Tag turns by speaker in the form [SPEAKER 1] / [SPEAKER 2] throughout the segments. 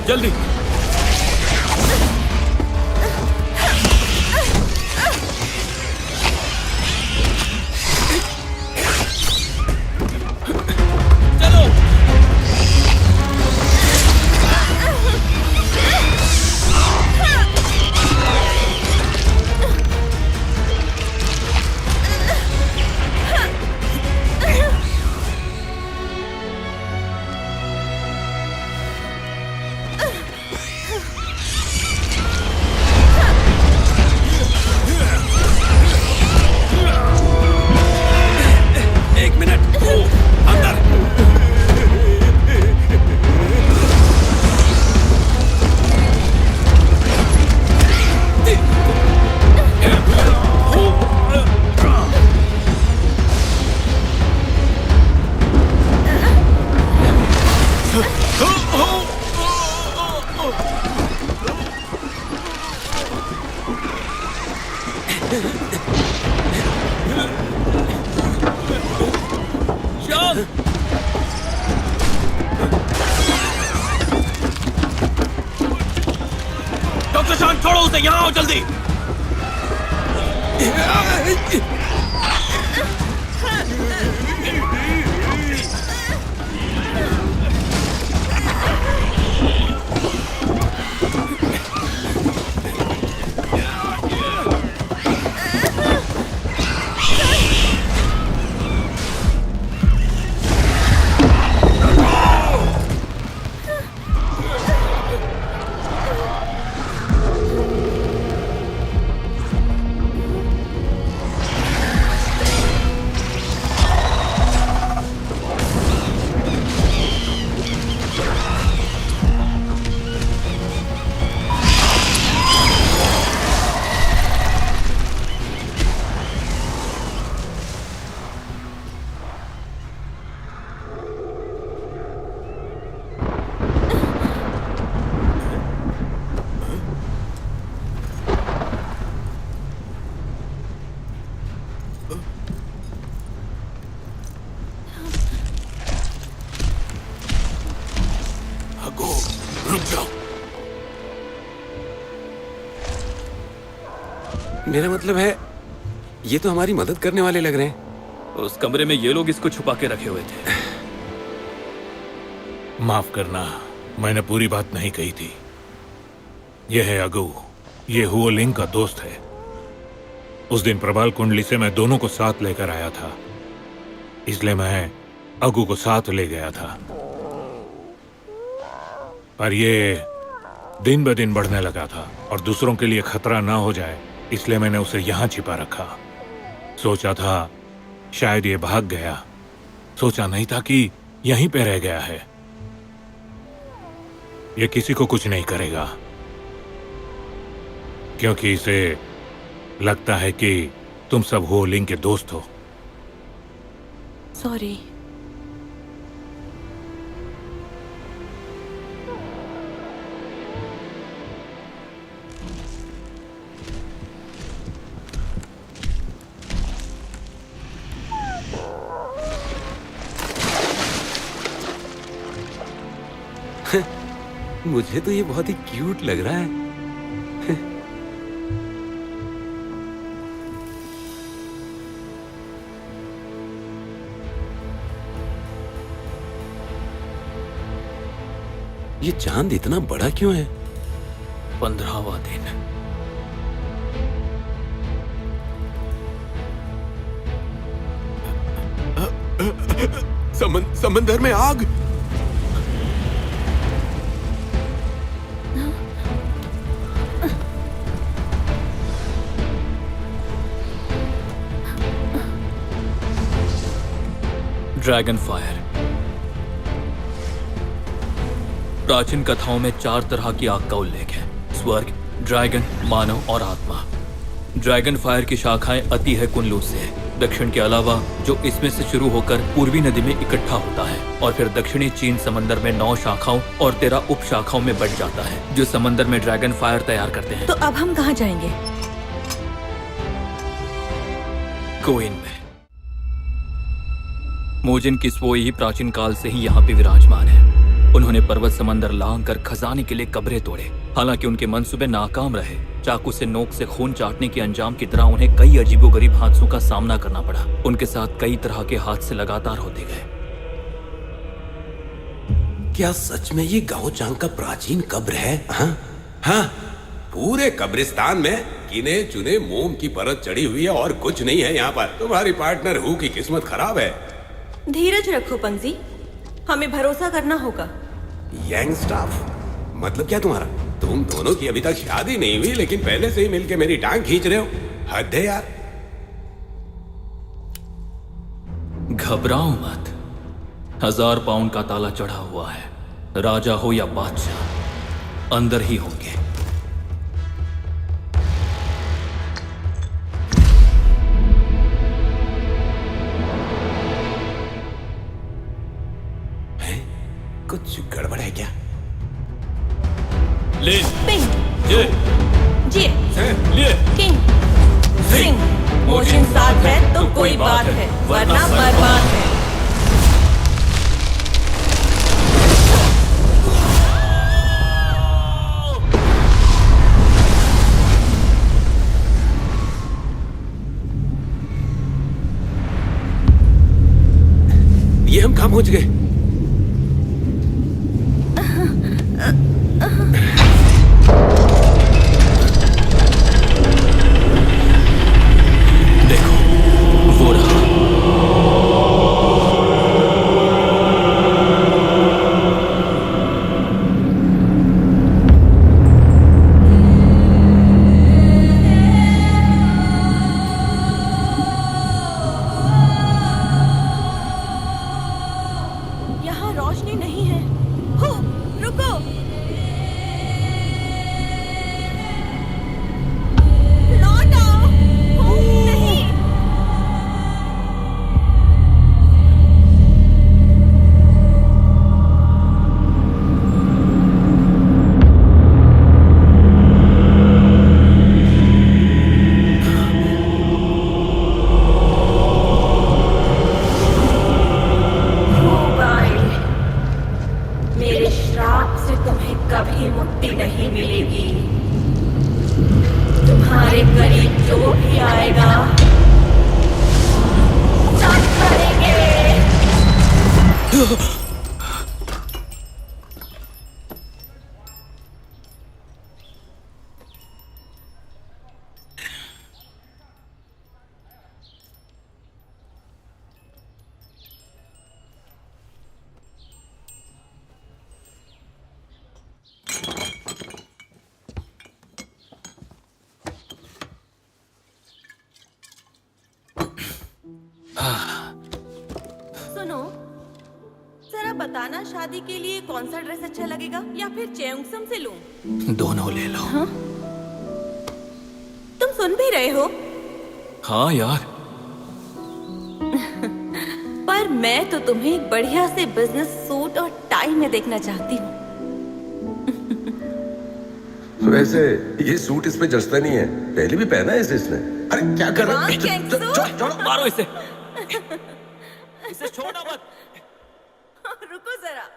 [SPEAKER 1] जल्दी। डॉक्टर शान, छोड़ो उसे, यहाँ आओ जल्दी।
[SPEAKER 2] मेरा मतलब है, ये तो हमारी मदद करने वाले लग रहे हैं।
[SPEAKER 1] उस कमरे में ये लोग इसको छुपा के रखे हुए थे।
[SPEAKER 3] माफ करना, मैंने पूरी बात नहीं कही थी। यह है अगू, ये हुओ लिंग का दोस्त है। उस दिन प्रबाल कुंडली से मैं दोनों को साथ लेकर आया था, इसलिए मैं अगू को साथ ले गया था। पर ये दिन ब दिन बढ़ने लगा था और दूसरों के लिए खतरा ना हो जाए, इसलिए मैंने उसे यहां छिपा रखा। सोचा था शायद ये भाग गया, सोचा नहीं था कि यहीं पे रह गया है। ये किसी को कुछ नहीं करेगा, क्योंकि इसे लगता है कि तुम सब हो लिंग के दोस्त हो।
[SPEAKER 4] सॉरी।
[SPEAKER 2] मुझे तो ये बहुत ही क्यूट लग रहा है। ये चांद इतना बड़ा क्यों है?
[SPEAKER 1] 15वां दिन।
[SPEAKER 2] समंदर में आग।
[SPEAKER 1] Dragon fire. प्राचीन कथाओं में 4 तरह की आग का उल्लेख है: स्वर्ग, ड्रैगन, मानव और आत्मा। ड्रैगन फायर की शाखाएं अति है कुनलू से दक्षिण के अलावा, जो इसमें से शुरू होकर पूर्वी नदी में इकट्ठा होता है और फिर दक्षिणी चीन समंदर में 9 शाखाओं और 13 उप शाखाओं में बढ़ जाता है, जो समंदर में ड्रैगन फायर तैयार करते हैं।
[SPEAKER 4] तो अब हम कहाँ जाएंगे?
[SPEAKER 1] कोइन में। मोजिन किस्वोई ही प्राचीन काल से ही यहाँ पे विराजमान है। उन्होंने पर्वत समंदर लांग कर खजाने के लिए कब्रें तोड़े। हालांकि उनके मंसूबे नाकाम रहे। चाकू से नोक से खून चाटने के अंजाम की तरह उन्हें कई अजीबोगरीब हादसों का सामना करना पड़ा। उनके साथ कई तरह के हादसे लगातार होते गए।
[SPEAKER 2] क्या सच में ये गाओ चांग का प्राचीन कब्र है? हाँ हाँ, पूरे कब्रिस्तान में गिने चुने मोम की परत चढ़ी हुई है और कुछ नहीं है यहाँ पर। तुम्हारी पार्टनर हु की किस्मत खराब है।
[SPEAKER 4] धीरज रखो पंगजी, हमें भरोसा करना होगा।
[SPEAKER 2] यंग स्टाफ मतलब क्या तुम्हारा? तुम दोनों की अभी तक शादी नहीं हुई, लेकिन पहले से ही मिलके मेरी टांग खींच रहे हो। हद है यार।
[SPEAKER 1] घबराओ मत। 1000 पाउंड का ताला चढ़ा हुआ है। राजा हो या बादशाह, अंदर ही होंगे।
[SPEAKER 2] कुछ गड़बड़ है क्या?
[SPEAKER 1] ले
[SPEAKER 4] पिंग,
[SPEAKER 1] ये
[SPEAKER 4] जी,
[SPEAKER 1] लिए
[SPEAKER 4] किंग, सिंह, मोशन साथ है तो कोई बात है, वरना बर्बाद है।
[SPEAKER 2] ये हम कहाँ पहुंच गए?
[SPEAKER 4] सुनो, जरा बताना, शादी के लिए कौन सा ड्रेस अच्छा लगेगा या फिर चेयोंगसम से लूं?
[SPEAKER 1] दोनों ले लो।
[SPEAKER 4] हाँ? तुम सुन भी रहे हो?
[SPEAKER 1] हाँ यार,
[SPEAKER 4] पर मैं तो तुम्हें एक बढ़िया से बिजनेस सूट और टाई में देखना चाहती हूँ।
[SPEAKER 5] वैसे ये सूट इस पे जचता नहीं है, पहले भी पहना है इसने। अरे क्या कर रहा
[SPEAKER 4] हाँ,
[SPEAKER 5] है?
[SPEAKER 4] गैंगस्टर।
[SPEAKER 1] मारो इसे। इसे छोड़ना मत।
[SPEAKER 4] रुको जरा।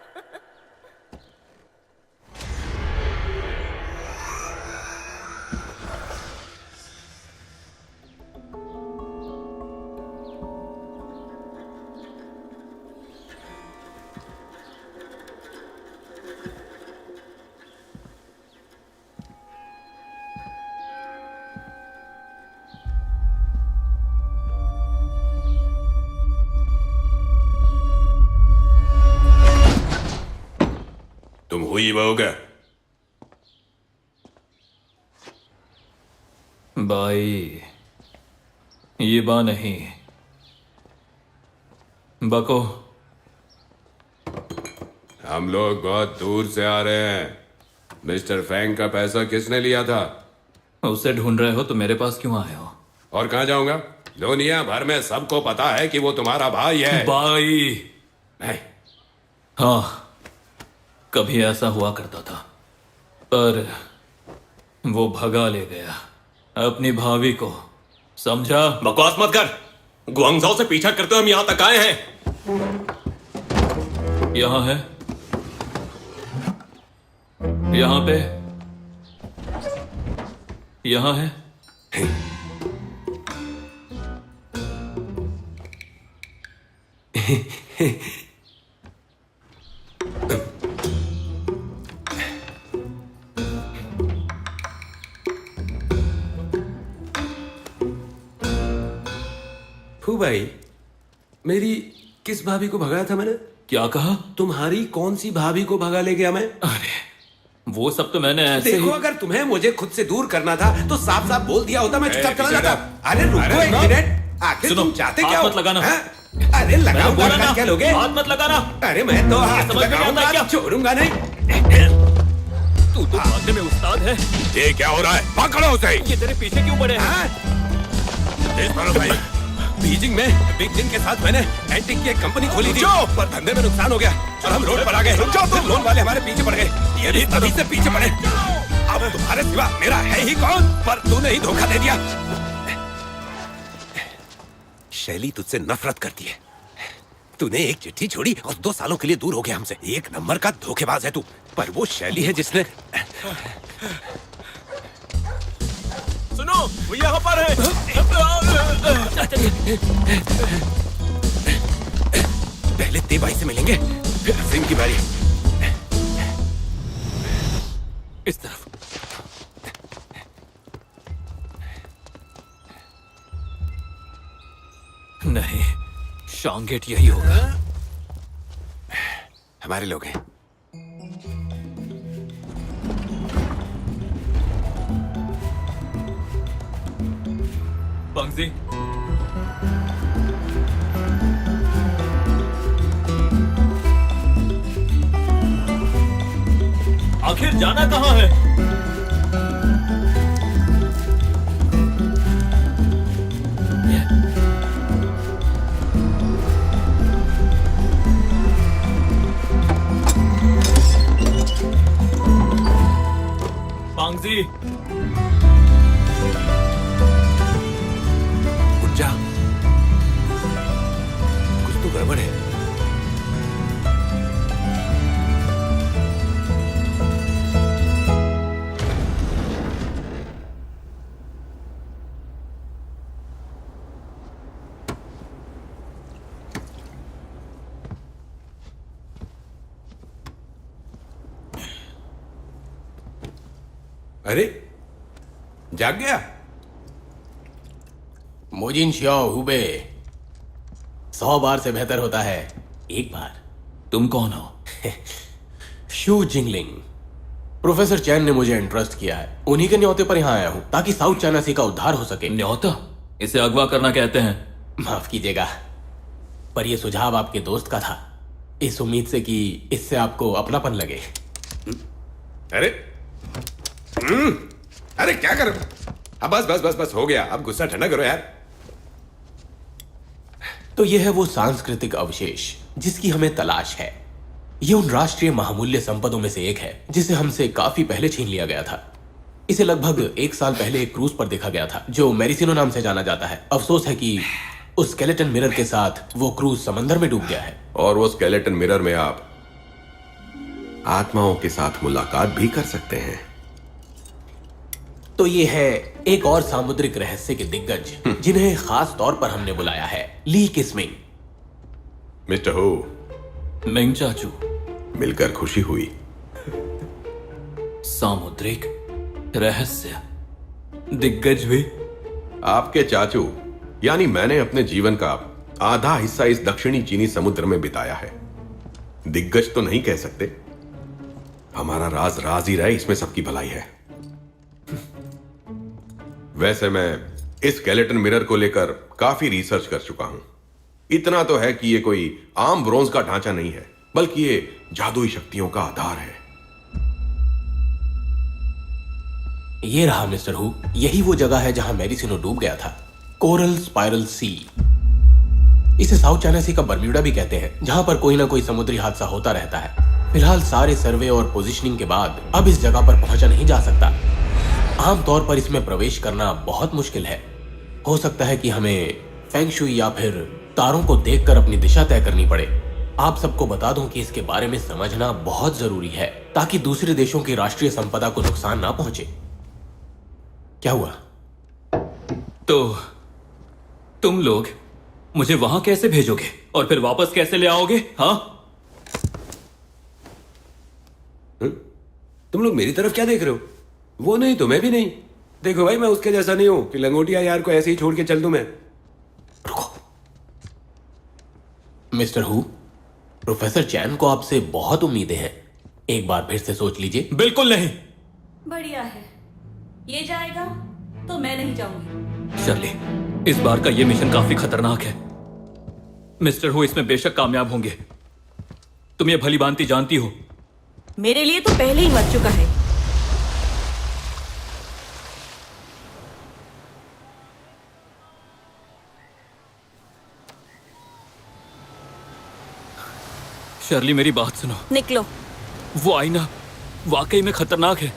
[SPEAKER 2] तुम हुई बहू क्या?
[SPEAKER 1] भाई, ये बा नहीं, बको।
[SPEAKER 2] हम लोग बहुत दूर से आ रहे हैं। मिस्टर फैंग का पैसा किसने लिया था?
[SPEAKER 1] उसे ढूंढ रहे हो तो मेरे पास क्यों आए हो?
[SPEAKER 2] और कहाँ जाऊंगा? दुनिया भर में सबको पता है कि वो तुम्हारा भाई है।
[SPEAKER 1] भाई,
[SPEAKER 2] नहीं,
[SPEAKER 1] हाँ, कभी ऐसा हुआ करता था, पर वो भगा ले गया अपनी भाभी को, समझा?
[SPEAKER 6] बकवास मत कर। गुआंगझो से पीछा करते हुए हम यहां तक आए हैं।
[SPEAKER 1] यहाँ है, यहाँ पे, यहाँ है।
[SPEAKER 2] फू भाई, मेरी किस भाभी को भगाया था मैंने?
[SPEAKER 1] क्या कहा?
[SPEAKER 2] तुम्हारी कौन सी भाभी को भगा ले गया मैं?
[SPEAKER 1] अरे, वो सब तो मैंने ऐसे
[SPEAKER 2] देखो,
[SPEAKER 1] ही।
[SPEAKER 2] अगर तुम्हें मुझे खुद से दूर करना था तो साफ साफ बोल दिया होता, मैं चुपचाप चला जाता। अरे रुको
[SPEAKER 1] अरे
[SPEAKER 2] एक
[SPEAKER 1] ना।
[SPEAKER 2] मिनट, आखिर
[SPEAKER 1] सुनो,
[SPEAKER 2] तुम चाहते
[SPEAKER 1] हाथ
[SPEAKER 2] क्या हो?
[SPEAKER 1] मत लगाना।
[SPEAKER 2] हाँ? अरे लगाऊंगा,
[SPEAKER 1] बोला ना,
[SPEAKER 2] क्या लोगे?
[SPEAKER 1] हाथ मत लगाना।
[SPEAKER 2] अरे मैं तो हाथ
[SPEAKER 1] समझ में नहीं आता
[SPEAKER 2] लगाऊंगा,
[SPEAKER 1] क्या?
[SPEAKER 2] छोड़ूंगा नहीं।
[SPEAKER 1] तू तो भागने में उस्ताद है।
[SPEAKER 3] ये क्या हो रहा है? पकड़ो उसे।
[SPEAKER 1] ये तेरे पीछे क्यों पड़े हैं?
[SPEAKER 2] हाँ?
[SPEAKER 3] इस तरफ भाई।
[SPEAKER 2] बीजिंग में बिग जिन के साथ मैंने एंटिक की एक कंपनी खोली थी, पर धंधे में नुकसान हो गया और हम रोड पर आ गए। फिर लोन वाले हमारे पीछे पड़ गए, ये भी तभी से पीछे पड़े। अब तुम्हारे सिवा मेरा है ही कौन? पर तूने ही धोखा दे दिया। शैली तुझसे नफरत करती है। तूने एक चिट्ठी छोड़ी और 2 सालों के लिए दूर हो गया हमसे। एक नंबर का धोखेबाज है तू। पर वो शैली है जिसने
[SPEAKER 6] सुनो, वो यहाँ पर है।
[SPEAKER 2] पहले ते भाई से मिलेंगे, फिर सिंह की बारी।
[SPEAKER 1] इस तरफ। नहीं, शांगेट यही होगा।
[SPEAKER 2] हमारे लोग हैं।
[SPEAKER 1] पंगजी, आखिर जाना कहाँ है? पांगजी,
[SPEAKER 2] उठ जा, कुछ तो गड़बड़ है। अरे, जाग गया?
[SPEAKER 6] मोजिन श्याओ हुबे, 100 बार से बेहतर होता है एक बार।
[SPEAKER 1] तुम कौन हो?
[SPEAKER 6] शू जिंगलिंग। प्रोफेसर चैन ने मुझे इंटरेस्ट किया है, उन्हीं के न्योते पर यहाँ आया हूँ ताकि साउथ चाइना सी का उद्धार हो सके।
[SPEAKER 1] न्योता? इसे अगवा करना कहते हैं।
[SPEAKER 6] माफ कीजिएगा, पर यह सुझाव आपके दोस्त का था, इस उम्मीद से कि इससे आपको अपनापन लगे।
[SPEAKER 2] अरे अरे क्या कर? अब बस बस बस बस हो गया। अब गुस्सा ठंडा करो यार।
[SPEAKER 6] तो यह है वो सांस्कृतिक अवशेष जिसकी हमें तलाश है। ये उन राष्ट्रीय महामूल्य संपदों में से एक है जिसे हमसे काफी पहले छीन लिया गया था। इसे लगभग 1 साल पहले एक क्रूज पर देखा गया था जो मेरिसिनो नाम से जाना जाता है। अफसोस है कि उस स्केलेटन मिरर के साथ वो क्रूज समंदर में डूब गया है।
[SPEAKER 2] और वो स्केलेटन मिरर में आप आत्माओं के साथ मुलाकात भी कर सकते हैं।
[SPEAKER 6] तो ये है एक और सामुद्रिक रहस्य के दिग्गज जिन्हें खास तौर पर हमने बुलाया है, ली किस्मिंग।
[SPEAKER 2] मिस्टर हो,
[SPEAKER 1] मिंग चाचू,
[SPEAKER 2] मिलकर खुशी हुई।
[SPEAKER 1] सामुद्रिक रहस्य दिग्गज भी?
[SPEAKER 2] आपके चाचू यानी मैंने अपने जीवन का आधा हिस्सा इस दक्षिणी चीनी समुद्र में बिताया है। दिग्गज तो नहीं कह सकते, हमारा राज राज ही रहे, इसमें सबकी भलाई है। वैसे मैं इस स्केलेटन मिरर को लेकर काफी रिसर्च कर चुका हूं। इतना तो है कि ये कोई आम ब्रोंज का ढांचा नहीं है, बल्कि ये जादुई शक्तियों का आधार है।
[SPEAKER 6] ये रहा मिस्टर हु, यही वो जगह है जहां मेरिसिनो डूब गया था, कोरल स्पाइरल सी। इसे साउथ चाइना सी का बर्म्यूडा भी कहते हैं, जहां पर कोई ना कोई समुद्री हादसा होता रहता है। फिलहाल सारे सर्वे और पोजीशनिंग के बाद अब इस जगह पर पहुंचा नहीं जा सकता। आमतौर पर इसमें प्रवेश करना बहुत मुश्किल है। हो सकता है कि हमें फेंग शुई या फिर तारों को देखकर अपनी दिशा तय करनी पड़े। आप सबको बता दूं कि इसके बारे में समझना बहुत जरूरी है ताकि दूसरे देशों की राष्ट्रीय संपदा को नुकसान ना पहुंचे। क्या हुआ?
[SPEAKER 1] तो तुम लोग मुझे वहां कैसे भेजोगे और फिर वापस कैसे ले आओगे? हाँ,
[SPEAKER 2] तुम लोग मेरी तरफ क्या देख रहे हो? वो नहीं तो मैं भी नहीं। देखो भाई, मैं उसके जैसा नहीं हूं कि लंगोटिया यार को ऐसे ही छोड़ के चल दूं मैं।
[SPEAKER 6] रुको मिस्टर हु, प्रोफेसर चैन को आपसे बहुत उम्मीदें हैं। एक बार फिर से सोच लीजिए।
[SPEAKER 1] बिल्कुल नहीं।
[SPEAKER 4] बढ़िया है, ये जाएगा तो मैं नहीं जाऊंगी।
[SPEAKER 1] शर्ली, इस बार का ये मिशन काफी खतरनाक है। मिस्टर हु इसमें बेशक कामयाब होंगे, तुम ये भली भांति जानती हो।
[SPEAKER 4] मेरे लिए तो पहले ही मर चुका है।
[SPEAKER 1] शर्ली, मेरी बात सुनो।
[SPEAKER 4] निकलो।
[SPEAKER 1] वो आईना वाकई में खतरनाक है।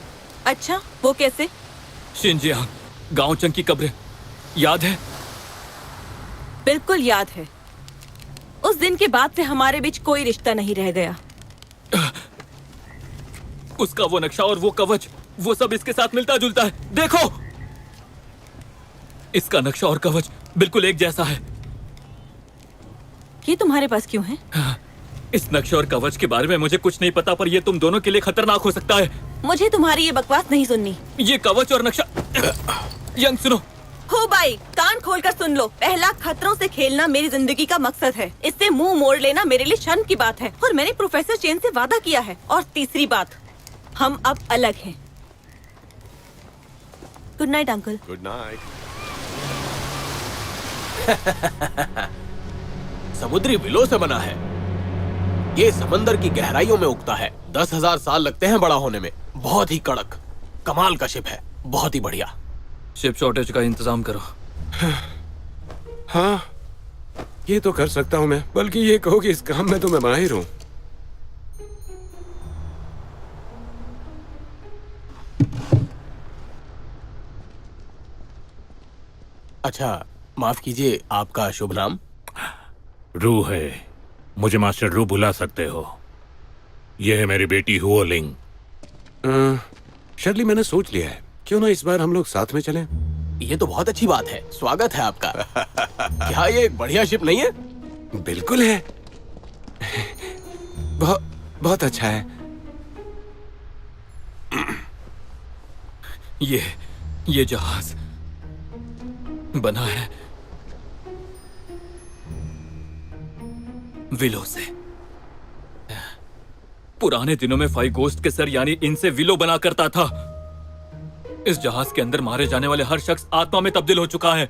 [SPEAKER 4] अच्छा, वो कैसे?
[SPEAKER 1] शिनजियांग गांव चंग की कब्र याद है?
[SPEAKER 4] बिल्कुल याद है। उस दिन के बाद से हमारे बीच कोई रिश्ता नहीं रह गया।
[SPEAKER 1] उसका वो नक्शा और वो कवच, वो सब इसके साथ मिलता जुलता है। देखो, इसका नक्शा और कवच बिल्कुल एक जैसा है।
[SPEAKER 4] ये तुम्हारे पास क्यों है?
[SPEAKER 1] इस नक्शे और कवच के बारे में मुझे कुछ नहीं पता, पर ये तुम दोनों के लिए खतरनाक हो सकता है।
[SPEAKER 4] मुझे तुम्हारी ये बकवास नहीं सुननी।
[SPEAKER 1] ये कवच और नक्शा। यंग सुनो।
[SPEAKER 4] हो भाई, कान खोलकर सुन लो। पहला, खतरों से खेलना मेरी जिंदगी का मकसद है। इससे मुंह मोड़ लेना मेरे लिए शर्म की बात है और मैंने प्रोफेसर चेन से वादा किया है। और तीसरी बात, हम अब अलग हैं। Good night uncle.
[SPEAKER 2] Good night.
[SPEAKER 6] समुद्री विलो से बना है। ये समंदर की गहराइयों में उगता है। 10,000 साल लगते हैं बड़ा होने में। बहुत ही कड़क, कमाल का शिप है, बहुत ही बढ़िया।
[SPEAKER 1] शिप शॉर्टेज का इंतजाम करो।
[SPEAKER 2] हाँ, ये तो कर सकता हूं मैं, बल्कि ये कहो कि इस काम में तो मैं माहिर हूं।
[SPEAKER 6] अच्छा, माफ कीजिए, आपका शुभ नाम?
[SPEAKER 3] रू है, मुझे मास्टर रू बुला सकते हो। यह है मेरी बेटी हुओ लिंग।
[SPEAKER 2] शर्ली, मैंने सोच लिया है, क्यों ना इस बार हम लोग साथ में चलें?
[SPEAKER 6] ये तो बहुत अच्छी बात है। स्वागत है आपका। क्या ये एक बढ़िया शिप नहीं है?
[SPEAKER 2] बिल्कुल है। बहुत बहुत अच्छा है।
[SPEAKER 1] ये जहाज बना है विलो से। पुराने दिनों में फाइगोस्ट के सर यानी इनसे विलो बना करता था। इस जहाज के अंदर मारे जाने वाले हर शख्स आत्मा में तब्दील हो चुका है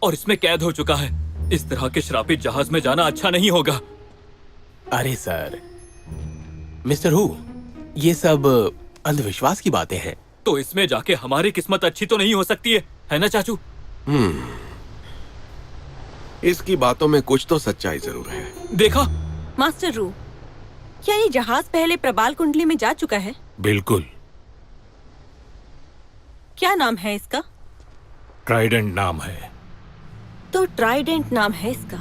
[SPEAKER 1] और इसमें कैद हो चुका है। इस तरह के श्रापित जहाज में जाना अच्छा नहीं होगा।
[SPEAKER 6] अरे सर, मिस्टर हु, ये सब अंधविश्वास की बातें हैं।
[SPEAKER 1] तो इसमें जाके हमारी किस्मत अच्छी तो नहीं हो सकती है ना चाचू?
[SPEAKER 2] इसकी बातों में कुछ तो सच्चाई जरूर है।
[SPEAKER 1] देखा?
[SPEAKER 4] मास्टर रू, क्या ये जहाज पहले प्रबाल कुंडली में जा चुका है?
[SPEAKER 3] बिल्कुल।
[SPEAKER 4] क्या नाम है इसका?
[SPEAKER 3] ट्राइडेंट नाम है।
[SPEAKER 4] तो ट्राइडेंट नाम है इसका।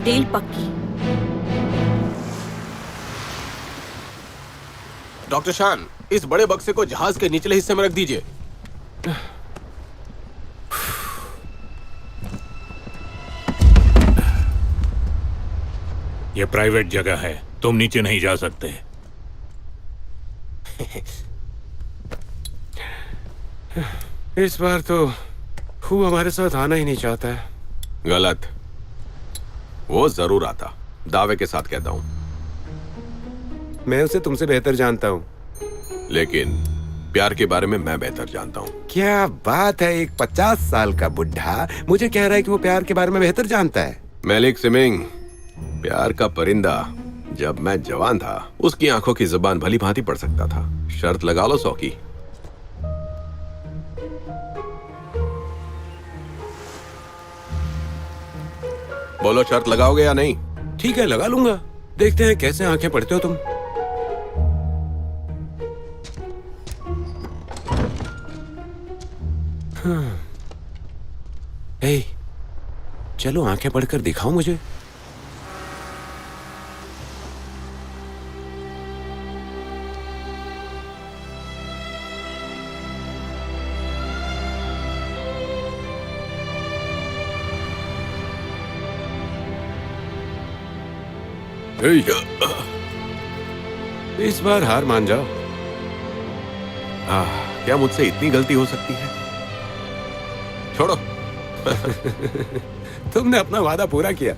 [SPEAKER 4] डील पक्की।
[SPEAKER 6] डॉक्टर शान, इस बड़े बक्से को जहाज के निचले हिस्से में रख दीजिए।
[SPEAKER 3] ये प्राइवेट जगह है, तुम नीचे नहीं जा सकते।
[SPEAKER 2] इस बार तो हु हमारे साथ आना ही नहीं चाहता है। गलत। वो जरूर आता, दावे के साथ कहता हूं। मैं उसे तुमसे बेहतर जानता हूं। लेकिन प्यार के बारे में मैं बेहतर जानता हूं। क्या बात है, एक 50 साल का बुढ़ा मुझे कह रहा है कि वो प्यार के बारे में बेहतर जानता है। मलिक सिमिंग, प्यार का परिंदा जब मैं जवान था, उसकी आंखों की जुबान भली भांति पढ़ सकता था। शर्त लगा लो 100 की। बोलो, शर्त लगाओगे या नहीं? ठीक है, लगा लूंगा। देखते हैं कैसे आंखें पढ़ते हो तुम। हे, चलो आंखें पढ़कर दिखाओ मुझे। इस बार हार मान जाओ। क्या मुझसे इतनी गलती हो सकती है? छोड़ो। तुमने अपना वादा पूरा किया।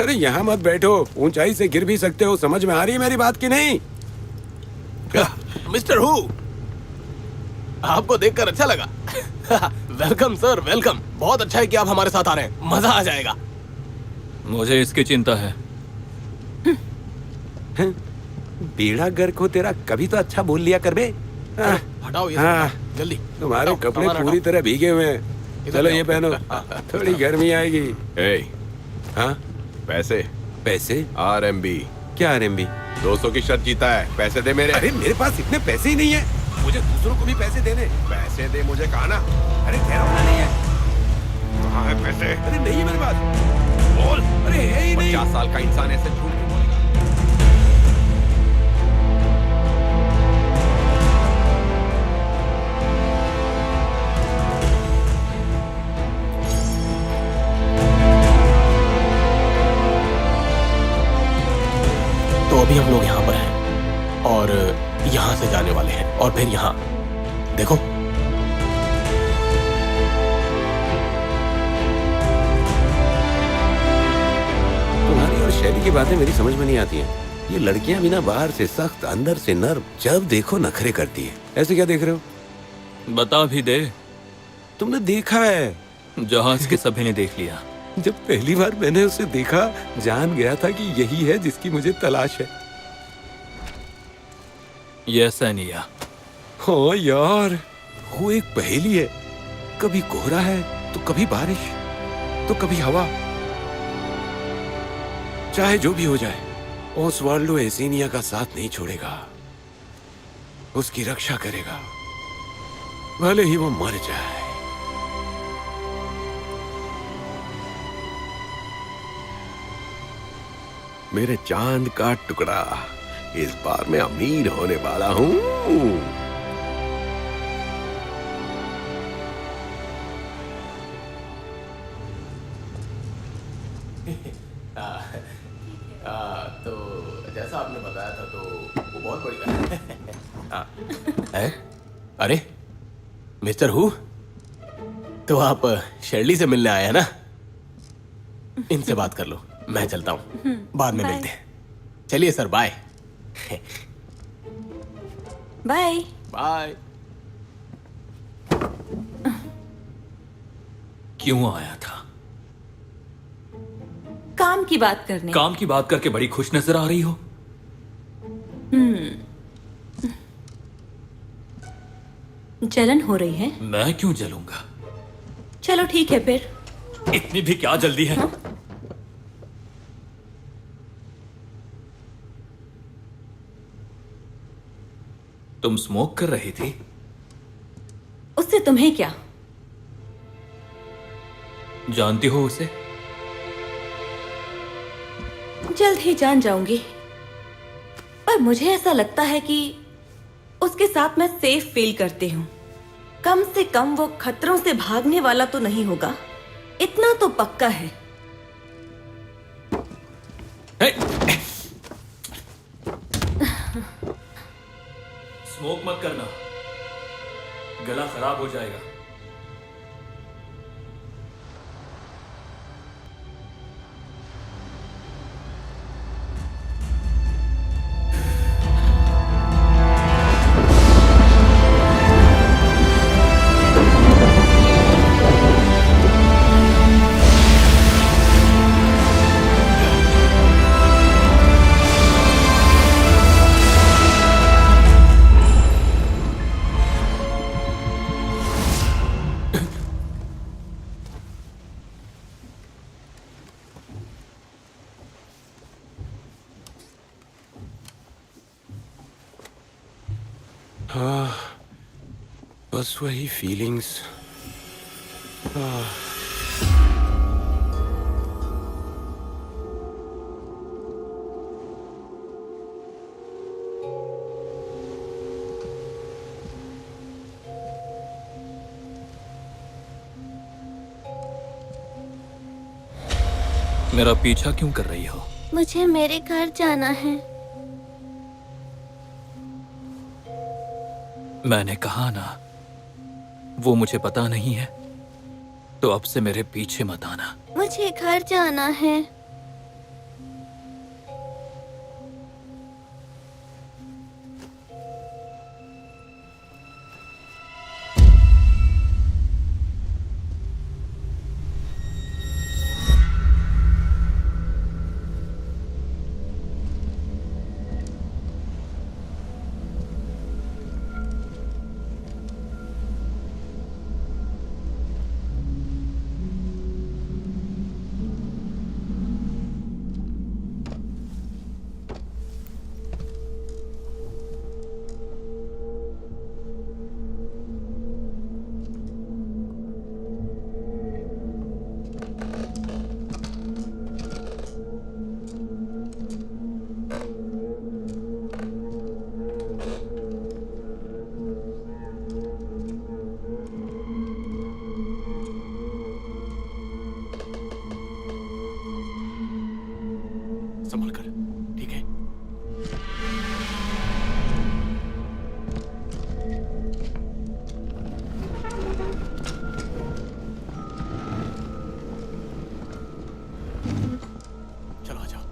[SPEAKER 2] अरे यहाँ मत बैठो, ऊंचाई से गिर भी सकते हो। समझ में आ रही है मेरी बात की नहीं?
[SPEAKER 6] मिस्टर हु, आपको देखकर अच्छा लगा। Welcome sir, welcome. बहुत अच्छा है कि आप हमारे साथ आ रहे हैं, मजा आ जाएगा।
[SPEAKER 1] मुझे इसकी चिंता है।
[SPEAKER 2] बेड़ा गर्क हो तेरा, कभी तो अच्छा बोल लिया कर बे।
[SPEAKER 6] हटाओ ये
[SPEAKER 2] हाँ,
[SPEAKER 6] सब, जल्दी।
[SPEAKER 2] तुम्हारे
[SPEAKER 6] हटाओ,
[SPEAKER 2] कपड़े
[SPEAKER 6] सामान
[SPEAKER 2] पूरी
[SPEAKER 6] हटाओ।
[SPEAKER 2] तरह भीगे हुए हैं। चलो ये पहनो, थोड़ी गर्मी आएगी। हाँ, पैसे पैसे RMB। क्या RMB? 200 की शर्त जीता है, पैसे दे मेरे। अरे मेरे पास इतने पैसे ही नहीं है, मुझे दूसरों को भी पैसे देने। पैसे दे मुझे, कहा ना। अरे ठहरो, नहीं है। कहाँ है पैसे? अरे नहीं है मेरे पास। बोल। अरे है ही नहीं। 50 साल का इंसान ऐसे झूठ क्यों बोलेगा?
[SPEAKER 6] तो अभी हम लोग यहाँ पर हैं और यहाँ से जाने वाले हैं और फिर यहाँ देखो।
[SPEAKER 2] तुम्हारी और शैली की बातें मेरी समझ में नहीं आती हैं। ये लड़कियां भी ना बाहर से सख्त, अंदर से नर्म, जब देखो नखरे करती है। ऐसे क्या देख रहे हो?
[SPEAKER 1] बता भी दे।
[SPEAKER 2] तुमने देखा है?
[SPEAKER 1] जहाज के सभी ने देख लिया।
[SPEAKER 2] जब पहली बार मैंने उसे देखा, जान गया था कि यही है जिसकी मुझे तलाश है।
[SPEAKER 1] ये सैनिया।
[SPEAKER 2] हाँ यार, वो एक पहेली है। कभी कोहरा है तो कभी बारिश, तो कभी हवा। चाहे जो भी हो जाए, ओस्वाल्डो एसिनिया का साथ नहीं छोड़ेगा, उसकी रक्षा करेगा, भले ही वो मर जाए। मेरे चांद का टुकड़ा, इस बार मैं अमीर होने वाला हूँ।
[SPEAKER 6] तो जैसा आपने बताया था, तो वो बहुत बढ़िया है। अरे मिस्टर हु, तो आप शेरली से मिलने आए हैं ना? इनसे बात कर लो, मैं चलता हूँ, बाद में मिलते हैं। चलिए सर, बाय।
[SPEAKER 4] Bye
[SPEAKER 6] bye.
[SPEAKER 1] क्यों आया था?
[SPEAKER 4] काम की बात करने।
[SPEAKER 1] काम की बात करके बड़ी खुश नजर आ रही हो।
[SPEAKER 4] जलन हो रही है?
[SPEAKER 1] मैं क्यों जलूंगा?
[SPEAKER 4] चलो ठीक है फिर।
[SPEAKER 1] इतनी भी क्या जल्दी है?
[SPEAKER 4] हाँ?
[SPEAKER 1] तुम स्मोक कर रही थी?
[SPEAKER 4] उससे तुम्हें क्या?
[SPEAKER 1] जानती हो उसे?
[SPEAKER 4] जल्द ही जान जाऊंगी, पर मुझे ऐसा लगता है कि उसके साथ मैं सेफ फील करती हूँ। कम से कम वो खतरों से भागने वाला तो नहीं होगा, इतना तो पक्का है।
[SPEAKER 1] स्मोक मत करना, गला खराब हो जाएगा।
[SPEAKER 2] बस वही फीलिंग्स।
[SPEAKER 1] मेरा पीछा क्यों कर रही हो?
[SPEAKER 7] मुझे मेरे घर जाना है।
[SPEAKER 1] मैंने कहा ना, वो मुझे पता नहीं है, तो अब से मेरे पीछे मत आना।
[SPEAKER 7] मुझे घर जाना है।
[SPEAKER 6] संभल कर, ठीक है? चलो आ जाओ।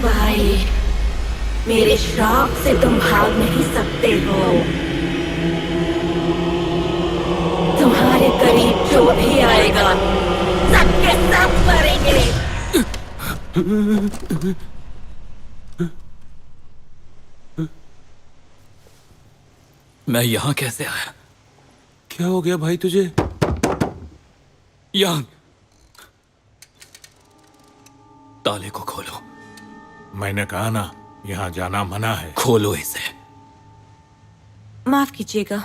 [SPEAKER 4] भाई, मेरे श्राप से तुम भाग नहीं सकते हो। तुम्हारे करीब जो भी आएगा, सबके सब मरेंगे।
[SPEAKER 1] मैं यहाँ कैसे आया?
[SPEAKER 2] क्या हो गया भाई तुझे?
[SPEAKER 1] यांग, ताले को खोलो।
[SPEAKER 3] मैंने कहा ना, यहाँ जाना मना है।
[SPEAKER 1] खोलो इसे।
[SPEAKER 4] माफ कीजिएगा।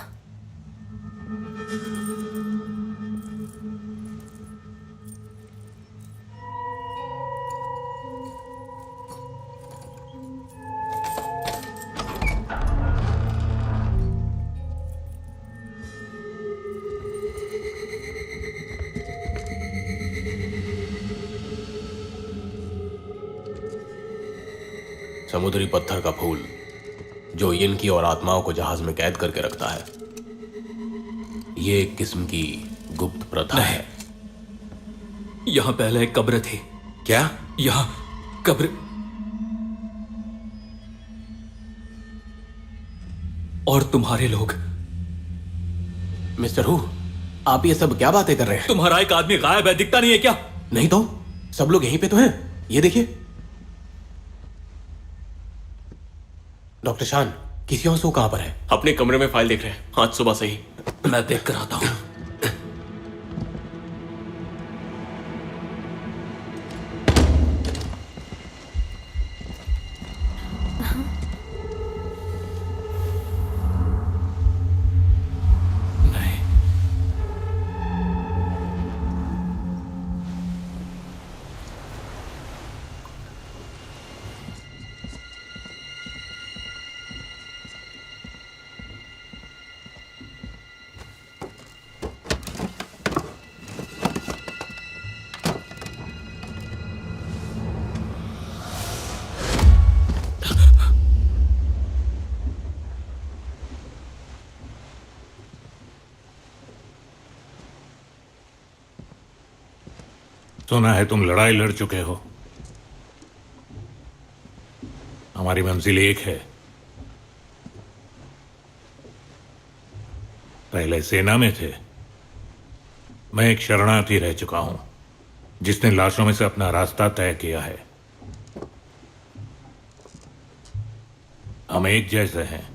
[SPEAKER 6] समुद्री पत्थर का फूल जो यिन की और आत्माओं को जहाज में कैद करके रखता है। ये एक किस्म की गुप्त प्रथा है।
[SPEAKER 1] यहाँ पहले एक कब्र थी।
[SPEAKER 2] क्या?
[SPEAKER 1] यहाँ कब्र और तुम्हारे लोग।
[SPEAKER 6] मिस्टर हु, आप ये सब क्या बातें कर रहे हैं?
[SPEAKER 1] तुम्हारा एक आदमी गायब है, दिखता नहीं है क्या?
[SPEAKER 6] नहीं तो सब लोग यहीं पे तो हैं। ये देखिए। डॉक्टर शान, किसी और सो कहां पर है?
[SPEAKER 8] अपने कमरे में फाइल देख रहे हैं, आज सुबह से ही।
[SPEAKER 1] मैं देख कर आता हूं। नहीं,
[SPEAKER 3] सुना है तुम लड़ाई लड़ चुके हो। हमारी मंजिल एक है। पहले सेना में थे। मैं एक शरणार्थी रह चुका हूं जिसने लाशों में से अपना रास्ता तय किया है। हम एक जैसे हैं।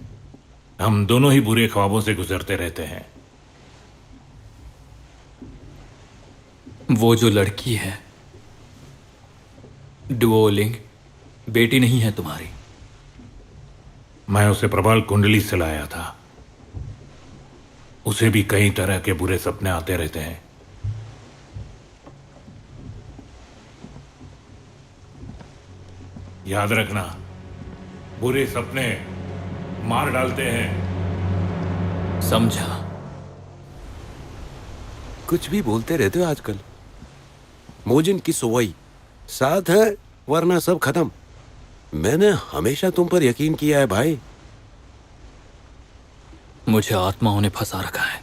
[SPEAKER 3] हम दोनों ही बुरे ख्वाबों से गुजरते रहते हैं।
[SPEAKER 1] वो जो लड़की है डुओलिंग, बेटी नहीं है तुम्हारी।
[SPEAKER 3] मैं उसे प्रबल कुंडली से लाया था। उसे भी कई तरह के बुरे सपने आते रहते हैं। याद रखना, बुरे सपने मार डालते हैं।
[SPEAKER 1] समझा?
[SPEAKER 2] कुछ भी बोलते रहते हो आजकल। मोजिन की सोवई साथ है वरना सब खत्म। मैंने हमेशा तुम पर यकीन किया है भाई।
[SPEAKER 1] मुझे आत्माओं ने फंसा रखा है।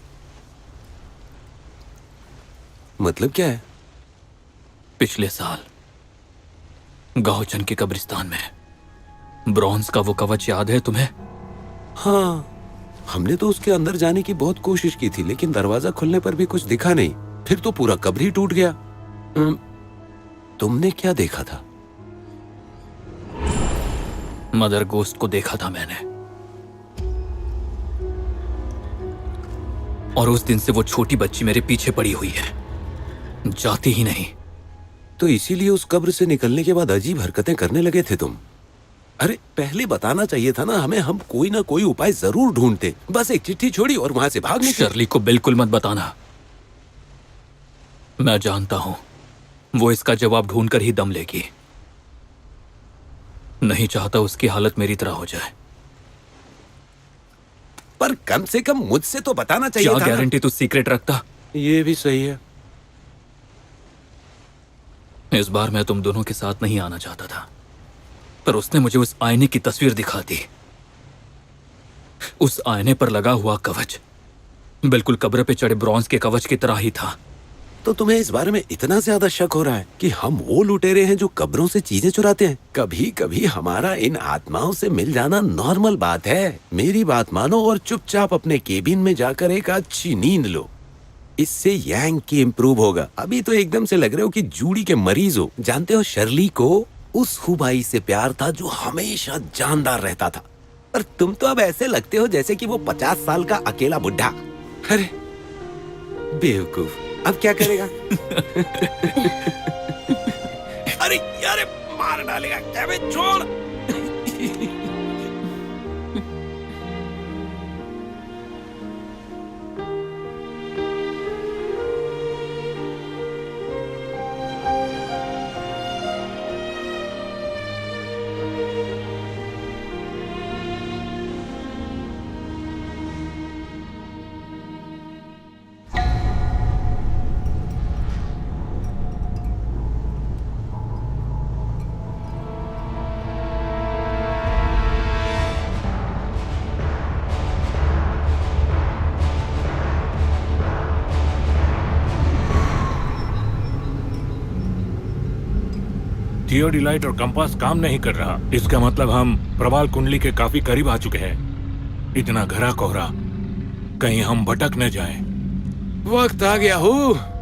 [SPEAKER 2] मतलब क्या है?
[SPEAKER 1] पिछले साल गाओचन के कब्रिस्तान में ब्रॉन्ज का वो कवच याद है तुम्हें?
[SPEAKER 2] हाँ, हमने तो उसके अंदर जाने की बहुत कोशिश की थी, लेकिन दरवाजा खुलने पर भी कुछ दिखा नहीं। फिर तो पूरा कब्र ही टूट गया। तुमने क्या देखा था?
[SPEAKER 1] मदर गोस्ट को देखा था मैंने, और उस दिन से वो छोटी बच्ची मेरे पीछे पड़ी हुई है, जाती ही नहीं।
[SPEAKER 2] तो इसीलिए उस कब्र से निकलने के बाद अजीब हरकतें करने लगे थे तुम? अरे पहले बताना चाहिए था ना हमें। हम कोई ना कोई उपाय जरूर ढूंढते। बस एक चिट्ठी छोड़ी और वहां से भाग निकले।
[SPEAKER 1] शर्ली को बिल्कुल मत बताना। मैं जानता हूं वो इसका जवाब ढूंढकर ही दम लेगी। नहीं चाहता उसकी हालत मेरी तरह हो जाए।
[SPEAKER 2] पर कम से कम मुझसे तो बताना चाहिए
[SPEAKER 1] क्या
[SPEAKER 2] था ना।
[SPEAKER 1] गारंटी तू सीक्रेट रखता?
[SPEAKER 2] ये भी सही है।
[SPEAKER 1] इस बार मैं तुम दोनों के साथ नहीं आना चाहता था, पर उसने मुझे उस आईने की तस्वीर दिखा दी। उस आईने पर लगा हुआ कवच बिल्कुल कब्र पे चढ़े ब्रॉन्ज के कवच की तरह ही था।
[SPEAKER 2] तो तुम्हें इस बारे में इतना ज्यादा शक हो रहा है कि हम वो लुटेरे हैं जो कब्रों से चीजें चुराते हैं? कभी कभी हमारा इन आत्माओं से मिल जाना नॉर्मल बात है। मेरी बात मानो और चुपचाप अपने केबिन में जाकर एक अच्छी नींद लो। इससे यांग की इम्प्रूव होगा। अभी तो एकदम से लग रहे हो कि जूड़ी के मरीज हो। जानते हो, शर्ली को उस हुबाई से प्यार था जो हमेशा जानदार रहता था, और तुम तो अब ऐसे लगते हो जैसे कि वो 50 साल का अकेला बुढ़ा। अरे बेवकूफ, अब क्या करेगा? अरे यार, मार डालेगा क्या? बे छोड़।
[SPEAKER 3] थियोडिलाइट और कंपास काम नहीं कर रहा। इसका मतलब हम प्रबाल कुंडली के काफी करीब आ चुके हैं। इतना घना कोहरा, कहीं हम भटक न जाएं।
[SPEAKER 2] वक्त आ गया हो,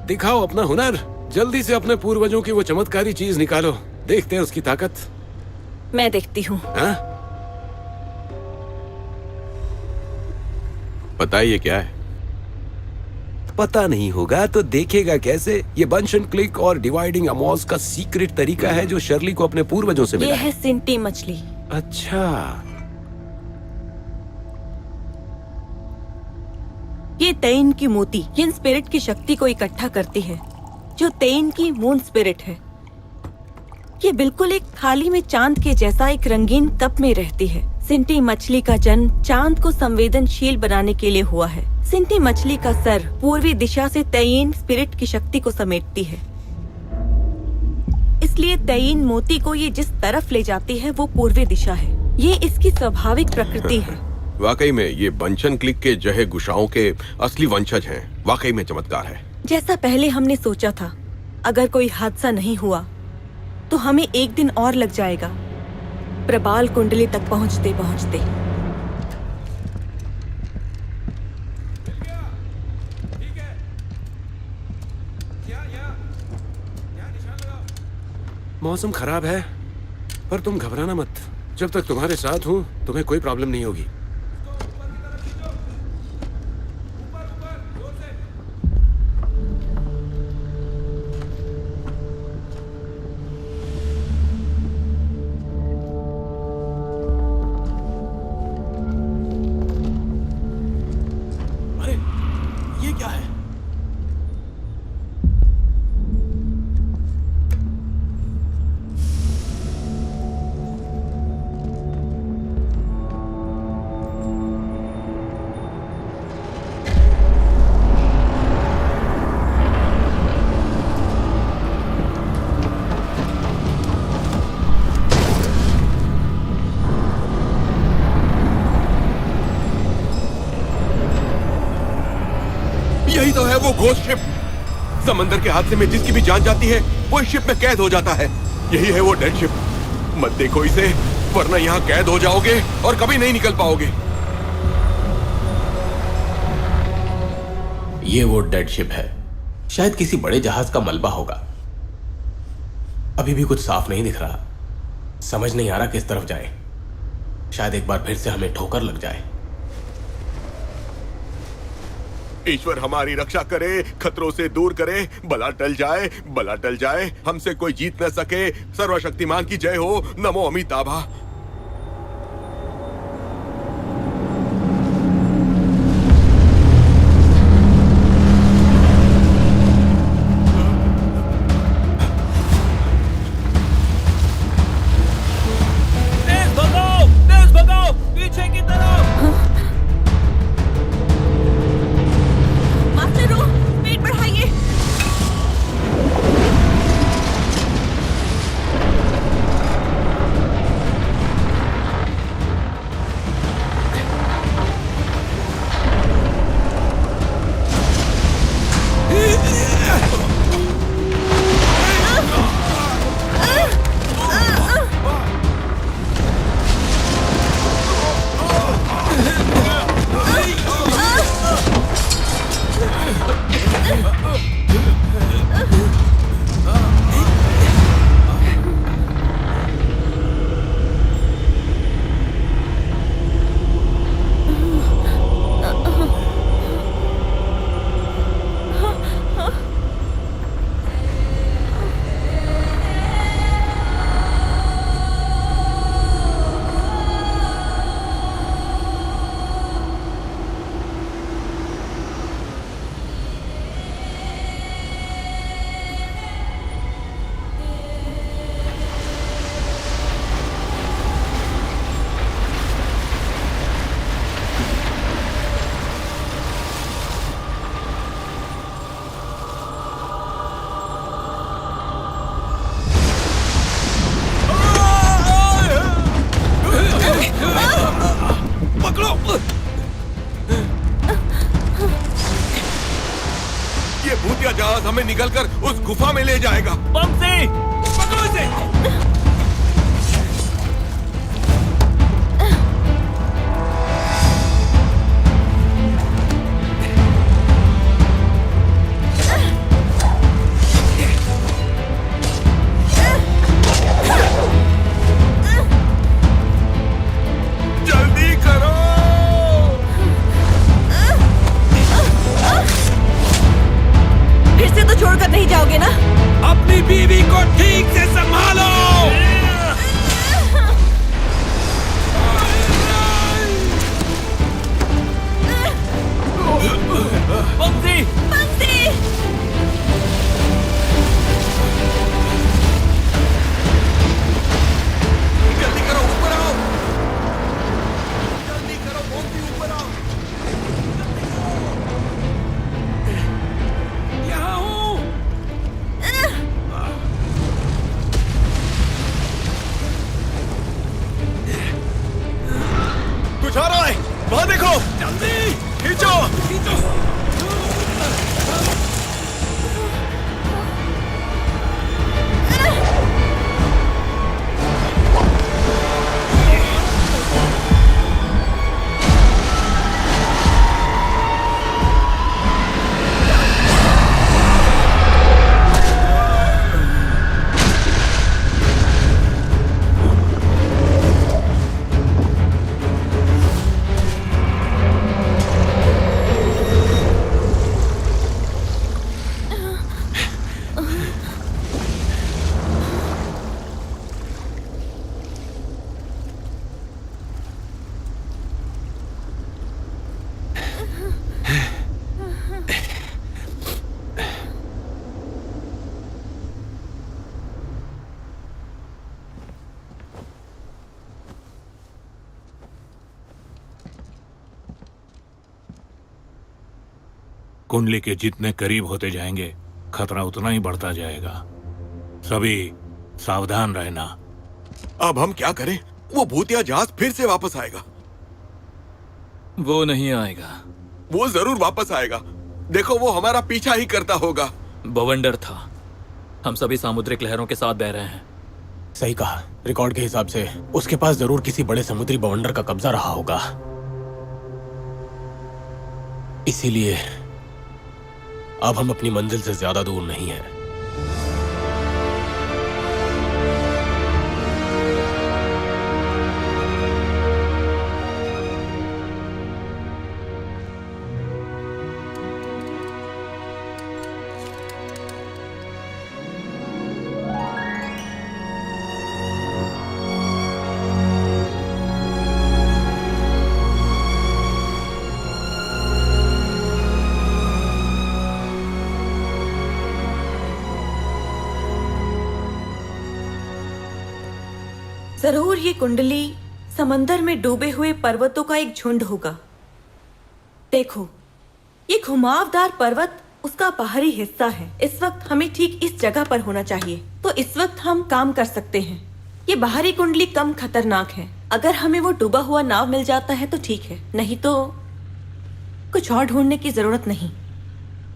[SPEAKER 2] दिखाओ अपना हुनर। जल्दी से अपने पूर्वजों की वो चमत्कारी चीज निकालो, देखते हैं उसकी ताकत।
[SPEAKER 4] मैं देखती हूँ।
[SPEAKER 2] हाँ?
[SPEAKER 9] बताइए क्या है?
[SPEAKER 2] पता नहीं होगा तो देखेगा कैसे। ये बंच एंड क्लिक और डिवाइडिंग अमोस का सीक्रेट तरीका है जो शर्ली को अपने पूर्वजों से
[SPEAKER 4] ये
[SPEAKER 2] मिला
[SPEAKER 4] है सिंटी मछली।
[SPEAKER 2] अच्छा,
[SPEAKER 4] ये तेइन की मोती इन स्पिरिट की शक्ति को इकट्ठा करती है, जो तेइन की मून स्पिरिट है। ये बिल्कुल एक थाली में चांद के जैसा एक रंगीन कप में रहती है। सिंटी मछली का जन्म चांद को संवेदनशील बनाने के लिए हुआ है। सिंटी मछली का सर पूर्वी दिशा से तेइन स्पिरिट की शक्ति को समेटती है, इसलिए तेइन मोती को ये जिस तरफ ले जाती है वो पूर्वी दिशा है। ये इसकी स्वाभाविक प्रकृति है।
[SPEAKER 9] वाकई में ये बंचन क्लिक के जहे गुशाओं के असली वंशज हैं। वाकई में चमत्कार है।
[SPEAKER 4] जैसा पहले हमने सोचा था, अगर कोई हादसा नहीं हुआ तो हमें एक दिन और लग जाएगा प्रबाल कुंडली तक पहुंचते पहुंचते।
[SPEAKER 2] मौसम खराब है पर तुम घबराना मत। जब तक तुम्हारे साथ हूँ तुम्हें कोई प्रॉब्लम नहीं होगी।
[SPEAKER 6] अरे ये क्या है?
[SPEAKER 9] यही तो है वो घोस्ट शिप। समंदर के हादसे में जिसकी भी जान जाती है वो इस शिप में कैद हो जाता है। यही है वो डेड शिप। मत देखो इसे, वरना यहाँ कैद हो जाओगे और कभी नहीं निकल पाओगे।
[SPEAKER 6] ये वो डेड शिप है। शायद किसी बड़े जहाज का मलबा होगा। अभी भी कुछ साफ नहीं दिख रहा। समझ नहीं आ रहा किस तरफ जाए। शायद एक बार फिर से हमें ठोकर लग जाए।
[SPEAKER 9] ईश्वर हमारी रक्षा करे, खतरों से दूर करे। भला टल जाए, भला टल जाए, हमसे कोई जीत न सके। सर्वशक्तिमान की जय हो। नमो अमिताभा।
[SPEAKER 1] तेज भगाओ पीछे की तरफ।
[SPEAKER 4] मास्टर रू, स्पीड बढ़ाइए।
[SPEAKER 9] ये भूतिया जहाज हमें निकलकर उस गुफा में ले जाएगा।
[SPEAKER 1] बमसी,
[SPEAKER 9] पकड़ो
[SPEAKER 2] से। जल्दी करो।
[SPEAKER 4] फिर से तो छोड़कर नहीं जाओगे ना?
[SPEAKER 2] अपनी बीवी को ठीक से संभालो।
[SPEAKER 1] बंसी!
[SPEAKER 4] बंसी!
[SPEAKER 2] जल्दी करो, ऊपर आओ। जल्दी करो, मोती ऊपर आओ। यहाँ हूँ।
[SPEAKER 9] कुछ आ रहा है, वहां देखो।
[SPEAKER 2] जल्दी
[SPEAKER 9] खींचो।
[SPEAKER 2] खींचो।
[SPEAKER 3] कुंडली के जितने करीब होते जाएंगे खतरा उतना ही बढ़ता जाएगा। सभी सावधान रहना।
[SPEAKER 9] अब हम क्या करें? वो भूतिया जहाज फिर से वापस आएगा।
[SPEAKER 1] वो नहीं आएगा।
[SPEAKER 9] वो जरूर वापस आएगा। देखो, वो हमारा पीछा ही करता होगा।
[SPEAKER 1] बवंडर था। हम सभी सामुद्रिक लहरों के साथ बह रहे हैं।
[SPEAKER 6] सही कहा। रिकॉर्ड के हिसाब से उसके पास जरूर किसी बड़े समुद्री बवंडर का कब्जा रहा होगा। इसीलिए अब हम अपनी मंजिल से ज्यादा दूर नहीं हैं।
[SPEAKER 4] जरूर ये कुंडली समंदर में डूबे हुए पर्वतों का एक झुंड होगा। देखो, ये घुमावदार पर्वत उसका बाहरी हिस्सा है। इस वक्त हमें ठीक इस जगह पर होना चाहिए, तो इस वक्त हम काम कर सकते हैं। ये बाहरी कुंडली कम खतरनाक है। अगर हमें वो डूबा हुआ नाव मिल जाता है तो ठीक है, नहीं तो कुछ और ढूंढने की जरूरत नहीं।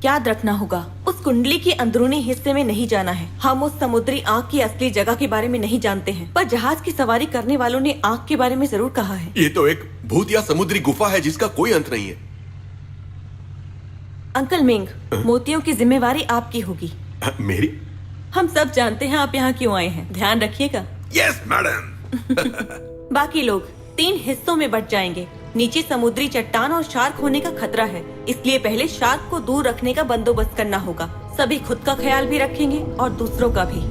[SPEAKER 4] याद रखना होगा, उस कुंडली के अंदरूनी हिस्से में नहीं जाना है। हम उस समुद्री आग की असली जगह के बारे में नहीं जानते हैं, पर जहाज की सवारी करने वालों ने आग के बारे में जरूर कहा है।
[SPEAKER 9] ये तो एक भूतिया समुद्री गुफा है जिसका कोई अंत नहीं है।
[SPEAKER 4] अंकल मिंग, मोतियों की जिम्मेवारी आपकी होगी।
[SPEAKER 9] मेरी?
[SPEAKER 4] हम सब जानते हैं आप यहाँ क्यों आए हैं। ध्यान रखिएगा।
[SPEAKER 2] Yes madam.
[SPEAKER 4] बाकी लोग 3 हिस्सों में बट जाएंगे। नीचे समुद्री चट्टान और शार्क होने का खतरा है, इसलिए पहले शार्क को दूर रखने का बंदोबस्त करना होगा। सभी खुद का ख्याल भी रखेंगे और दूसरों का भी।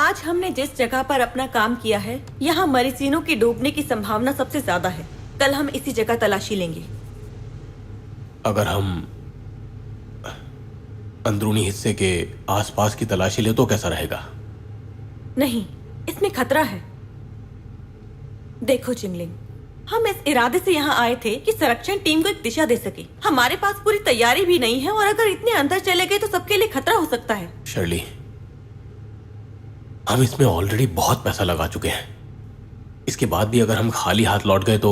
[SPEAKER 4] आज हमने जिस जगह पर अपना काम किया है, यहाँ मरीसिनो के डूबने की संभावना सबसे ज्यादा है। कल हम इसी जगह तलाशी लेंगे।
[SPEAKER 6] अगर हम अंदरूनी हिस्से के आसपास की तलाशी ले तो कैसा रहेगा?
[SPEAKER 4] नहीं, इसमें खतरा है। देखो चिंगलिंग, हम इस इरादे से यहाँ आए थे कि संरक्षण टीम को एक दिशा दे सके। हमारे पास पूरी तैयारी भी नहीं है और अगर इतने अंदर चले गए तो सबके लिए खतरा हो सकता है।
[SPEAKER 6] शर्ली, हम इसमें ऑलरेडी बहुत पैसा लगा चुके हैं। इसके बाद भी अगर हम खाली हाथ लौट गए तो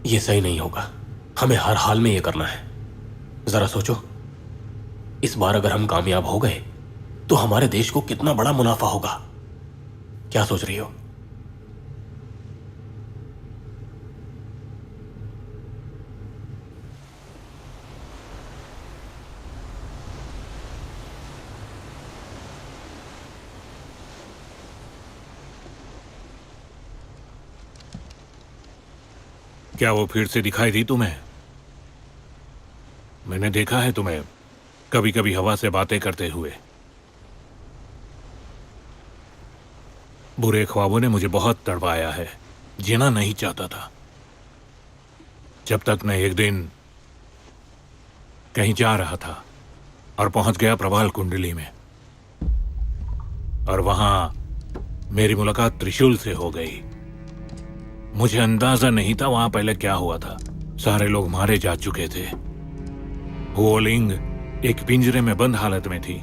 [SPEAKER 6] ये सही नहीं होगा। हमें हर हाल में ये करना है। जरा सोचो, इस बार अगर हम कामयाब हो गए तो हमारे देश को कितना बड़ा मुनाफा होगा। क्या सोच रही हो?
[SPEAKER 3] क्या वो फिर से दिखाई दी तुम्हें? मैंने देखा है तुम्हें कभी कभी हवा से बातें करते हुए। बुरे ख्वाबों ने मुझे बहुत तड़पाया है। जीना नहीं चाहता था, जब तक मैं एक दिन कहीं जा रहा था और पहुंच गया प्रभाल कुंडली में, और वहां मेरी मुलाकात त्रिशूल से हो गई। मुझे अंदाजा नहीं था वहां पहले क्या हुआ था। सारे लोग मारे जा चुके थे। वो लिंग एक पिंजरे में बंद हालत में थी।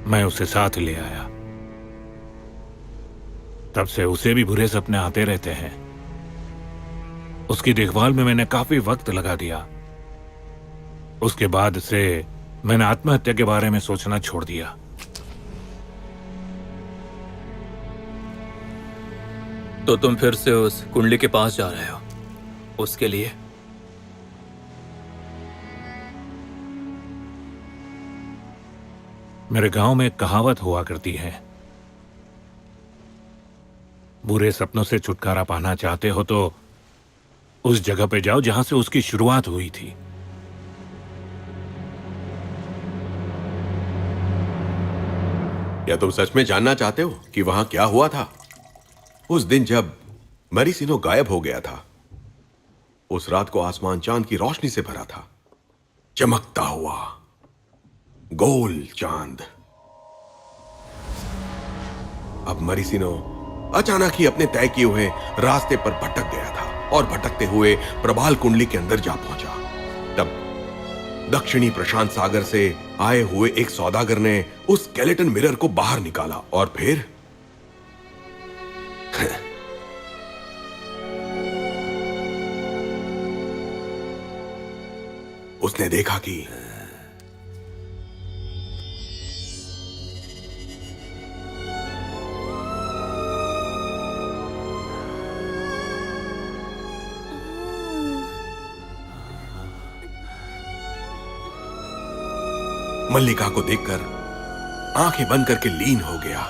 [SPEAKER 3] मैं उसे साथ ले आया। तब से उसे भी बुरे सपने आते रहते हैं। उसकी देखभाल में मैंने काफी वक्त लगा दिया। उसके बाद से मैंने आत्महत्या के बारे में सोचना छोड़ दिया।
[SPEAKER 1] तो तुम फिर से उस कुंडली के पास जा रहे हो उसके लिए?
[SPEAKER 3] मेरे गांव में एक कहावत हुआ करती है, बुरे सपनों से छुटकारा पाना चाहते हो तो उस जगह पे जाओ जहां से उसकी शुरुआत हुई थी।
[SPEAKER 9] क्या तुम सच में जानना चाहते हो कि वहां क्या हुआ था? उस दिन जब मरीसिनो गायब हो गया था, उस रात को आसमान चांद की रोशनी से भरा था। चमकता हुआ गोल चांद। अब मरीसिनो अचानक ही अपने तय किए हुए रास्ते पर भटक गया था और भटकते हुए प्रभाल कुंडली के अंदर जा पहुंचा। तब दक्षिणी प्रशांत सागर से आए हुए एक सौदागर ने उस स्केलेटन मिरर को बाहर निकाला और फिर उसने देखा कि मल्लिका को देखकर आंखें बंद करके लीन हो गया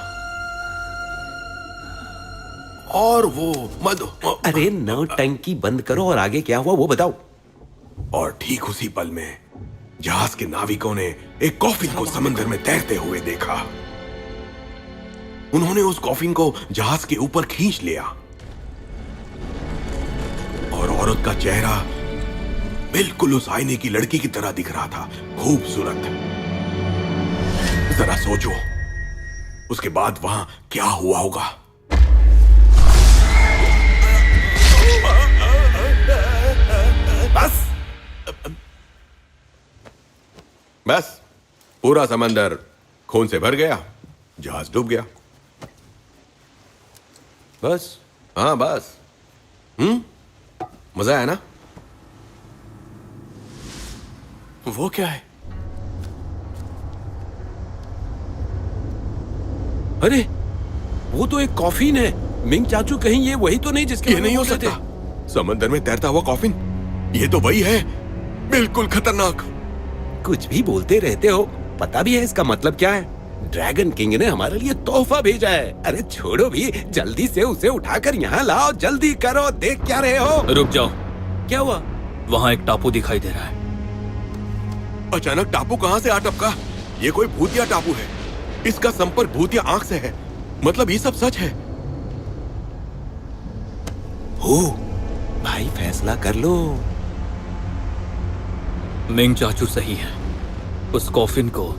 [SPEAKER 9] और वो
[SPEAKER 2] अरे नौटंकी बंद करो और आगे क्या हुआ वो बताओ।
[SPEAKER 9] और ठीक उसी पल में जहाज के नाविकों ने एक कॉफिन को समंदर में तैरते हुए देखा। उन्होंने उस कॉफिन को जहाज के ऊपर खींच लिया और औरत का चेहरा बिल्कुल उस आईने की लड़की की तरह दिख रहा था, खूबसूरत। जरा सोचो, उसके बाद वहां क्या हुआ होगा। बस पूरा समंदर खून से भर गया, जहाज डूब गया। बस, हाँ बस। मजा आया ना?
[SPEAKER 8] वो क्या है?
[SPEAKER 2] अरे वो तो एक कॉफिन है। मिंग चाचू कहीं ये वही तो नहीं जिसके
[SPEAKER 9] ये नहीं हो सकता। समंदर में तैरता हुआ कॉफिन, ये तो वही है। बिल्कुल खतरनाक।
[SPEAKER 2] कुछ भी बोलते रहते हो, पता भी है इसका मतलब क्या है? ड्रैगन किंग ने हमारे लिए तोहफा भेजा है। अरे छोड़ो भी, जल्दी से उसे उठाकर यहाँ लाओ, जल्दी करो। देख क्या रहे हो?
[SPEAKER 1] रुक जाओ।
[SPEAKER 2] क्या हुआ?
[SPEAKER 1] वहां एक टापू दिखाई दे रहा है।
[SPEAKER 9] अचानक टापू कहां से आ टपका? ये कोई भूतिया टापू है। इसका संपर्क भूतिया आंख से है। मतलब ये सब सच है।
[SPEAKER 2] हो भाई, फैसला कर लो।
[SPEAKER 1] मिंग चाचू सही है। उस कॉफिन को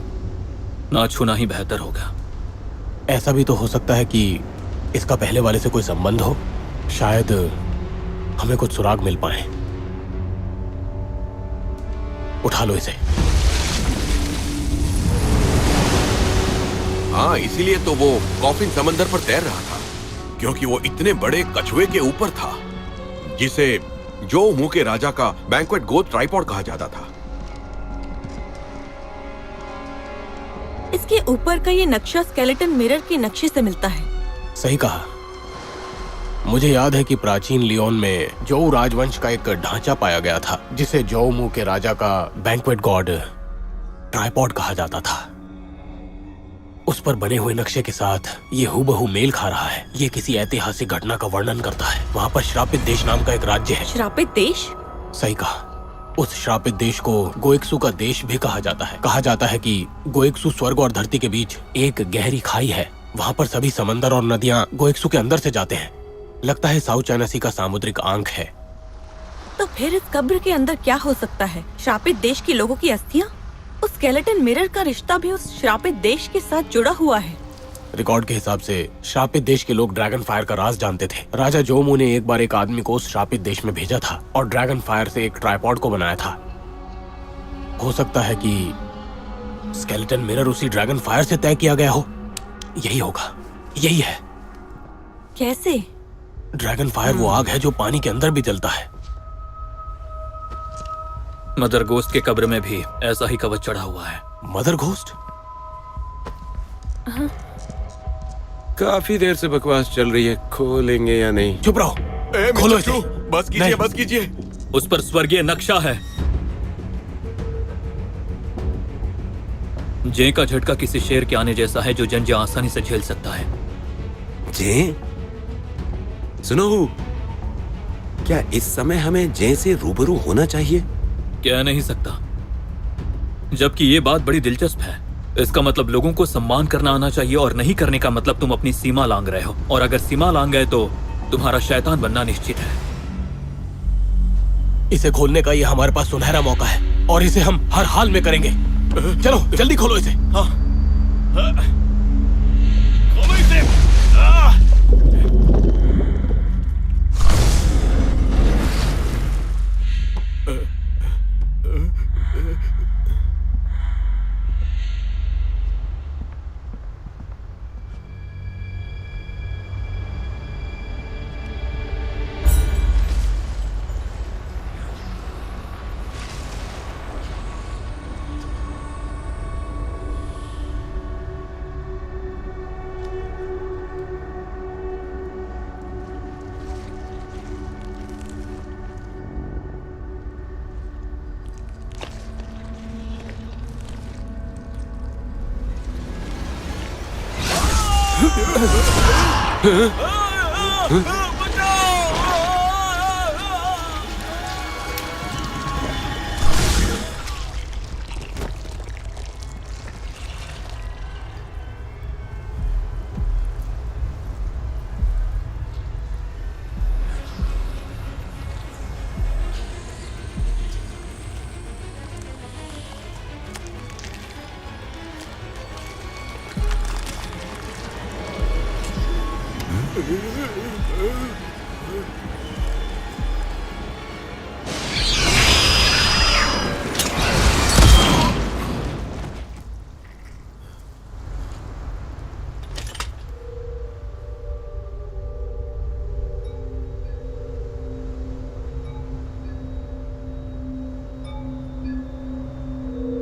[SPEAKER 1] ना छूना ही बेहतर होगा।
[SPEAKER 6] ऐसा भी तो हो सकता है कि इसका पहले वाले से कोई संबंध हो। शायद हमें कुछ सुराग मिल पाए। उठा लो इसे।
[SPEAKER 9] हाँ, इसीलिए तो वो कॉफिन समंदर पर तैर रहा था, क्योंकि वो इतने बड़े कछुए के ऊपर था, जिसे जो मुंह के राजा का बैंक्वेट गोद ट्राइपॉड कहा जाता था।
[SPEAKER 4] इसके ऊपर का ये नक्शा स्केलेटन मिरर के नक्शे से मिलता है।
[SPEAKER 6] सही कहा। मुझे याद है कि प्राचीन लियोन में जोऊ राजवंश का एक ढांचा पाया गया था, जिसे जोऊ मुंह के राजा का बैंक्वेट गॉड ट्राइपॉड कहा जाता था। उस पर बने हुए नक्शे के साथ ये हूबहू मेल खा रहा है। ये किसी ऐतिहासिक घटना का वर्णन करता है। वहाँ पर श्रापित देश नाम का एक राज्य है।
[SPEAKER 4] श्रापित देश?
[SPEAKER 6] सही कहा। उस श्रापित देश को गोएक्सू का देश भी कहा जाता है। कहा जाता है कि गोएक्सू स्वर्ग और धरती के बीच एक गहरी खाई है। वहाँ पर सभी समंदर और नदियाँ गोएक्सू के अंदर से जाते हैं। लगता है साउथ चाइना सी का सामुद्रिक आंक है।
[SPEAKER 4] तो फिर इस कब्र के अंदर क्या हो सकता है? श्रापित देश के लोगों की अस्थियां? उस स्केलेटन मिरर का रिश्ता भी उस श्रापित देश के साथ जुड़ा हुआ है।
[SPEAKER 6] रिकॉर्ड के हिसाब से श्रापित देश के लोग ड्रैगन फायर का राज जानते थे। राजा जोमू ने एक बार एक आदमी को उस श्रापित देश में भेजा था और ड्रैगन फायर से एक ट्राइपॉड को बनाया था। हो सकता है कि स्केलेटन मिरर उसी ड्रैगन फायर से तय किया गया हो। यही होगा, यही है।
[SPEAKER 4] कैसे?
[SPEAKER 6] ड्रैगन फायर वो आग है जो पानी के अंदर भी जलता है।
[SPEAKER 1] मदर गोस्ट के कब्र में भी ऐसा ही कवच चढ़ा हुआ है।
[SPEAKER 6] Mother ghost?
[SPEAKER 2] काफी देर से बकवास चल रही है, खोलेंगे या नहीं?
[SPEAKER 6] चुप रहो। खोलो इसे।
[SPEAKER 9] बस कीजिए,
[SPEAKER 6] नहीं।
[SPEAKER 9] बस कीजिए।
[SPEAKER 1] उस पर स्वर्गीय नक्शा है। जे का झटका किसी शेर के आने जैसा है जो जंजीर आसानी से झेल सकता है।
[SPEAKER 2] जे? सुनो, क्या इस समय हमें जे से रूबरू होना चाहिए?
[SPEAKER 1] कह नहीं सकता, जबकि ये बात बड़ी दिलचस्प है। इसका मतलब लोगों को सम्मान करना आना चाहिए और नहीं करने का मतलब तुम अपनी सीमा लांघ रहे हो, और अगर सीमा लांघ गए तो तुम्हारा शैतान बनना निश्चित है।
[SPEAKER 6] इसे खोलने का ये हमारे पास सुनहरा मौका है और इसे हम हर हाल में करेंगे। चलो जल्दी खोलो इसे।
[SPEAKER 9] हाँ।
[SPEAKER 6] खोलो इसे।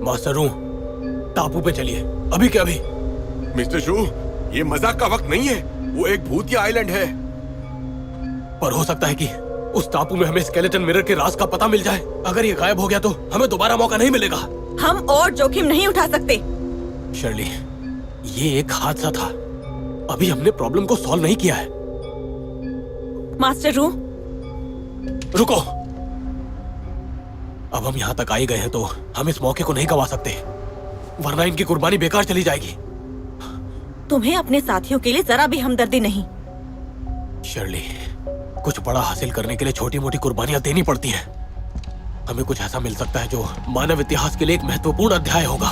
[SPEAKER 6] मास्टर रू, टापू पे चलिए अभी के अभी।
[SPEAKER 9] मिस्टर शू, ये मजाक का वक्त नहीं है। वो एक भूतिया आइलैंड है।
[SPEAKER 6] पर हो सकता है कि उस टापू में हमें स्केलेटन मिरर के राज का पता मिल जाए। अगर ये गायब हो गया तो हमें दोबारा मौका नहीं मिलेगा।
[SPEAKER 4] हम और जोखिम नहीं उठा सकते।
[SPEAKER 6] शर्ली, ये एक हादसा था। अभी हमने प्रॉब्लम को सॉल्व नहीं किया है।
[SPEAKER 4] मास्टर रू,
[SPEAKER 6] रुको। अब हम यहाँ तक आए गए हैं तो हम इस मौके को नहीं गवा सकते, वरना इनकी कुर्बानी बेकार चली जाएगी।
[SPEAKER 4] तुम्हें अपने साथियों के लिए जरा भी हमदर्दी नहीं।
[SPEAKER 6] शर्ली, कुछ बड़ा हासिल करने के लिए छोटी मोटी कुर्बानियां देनी पड़ती हैं। हमें कुछ ऐसा मिल सकता है जो मानव इतिहास के लिए एक महत्वपूर्ण अध्याय होगा।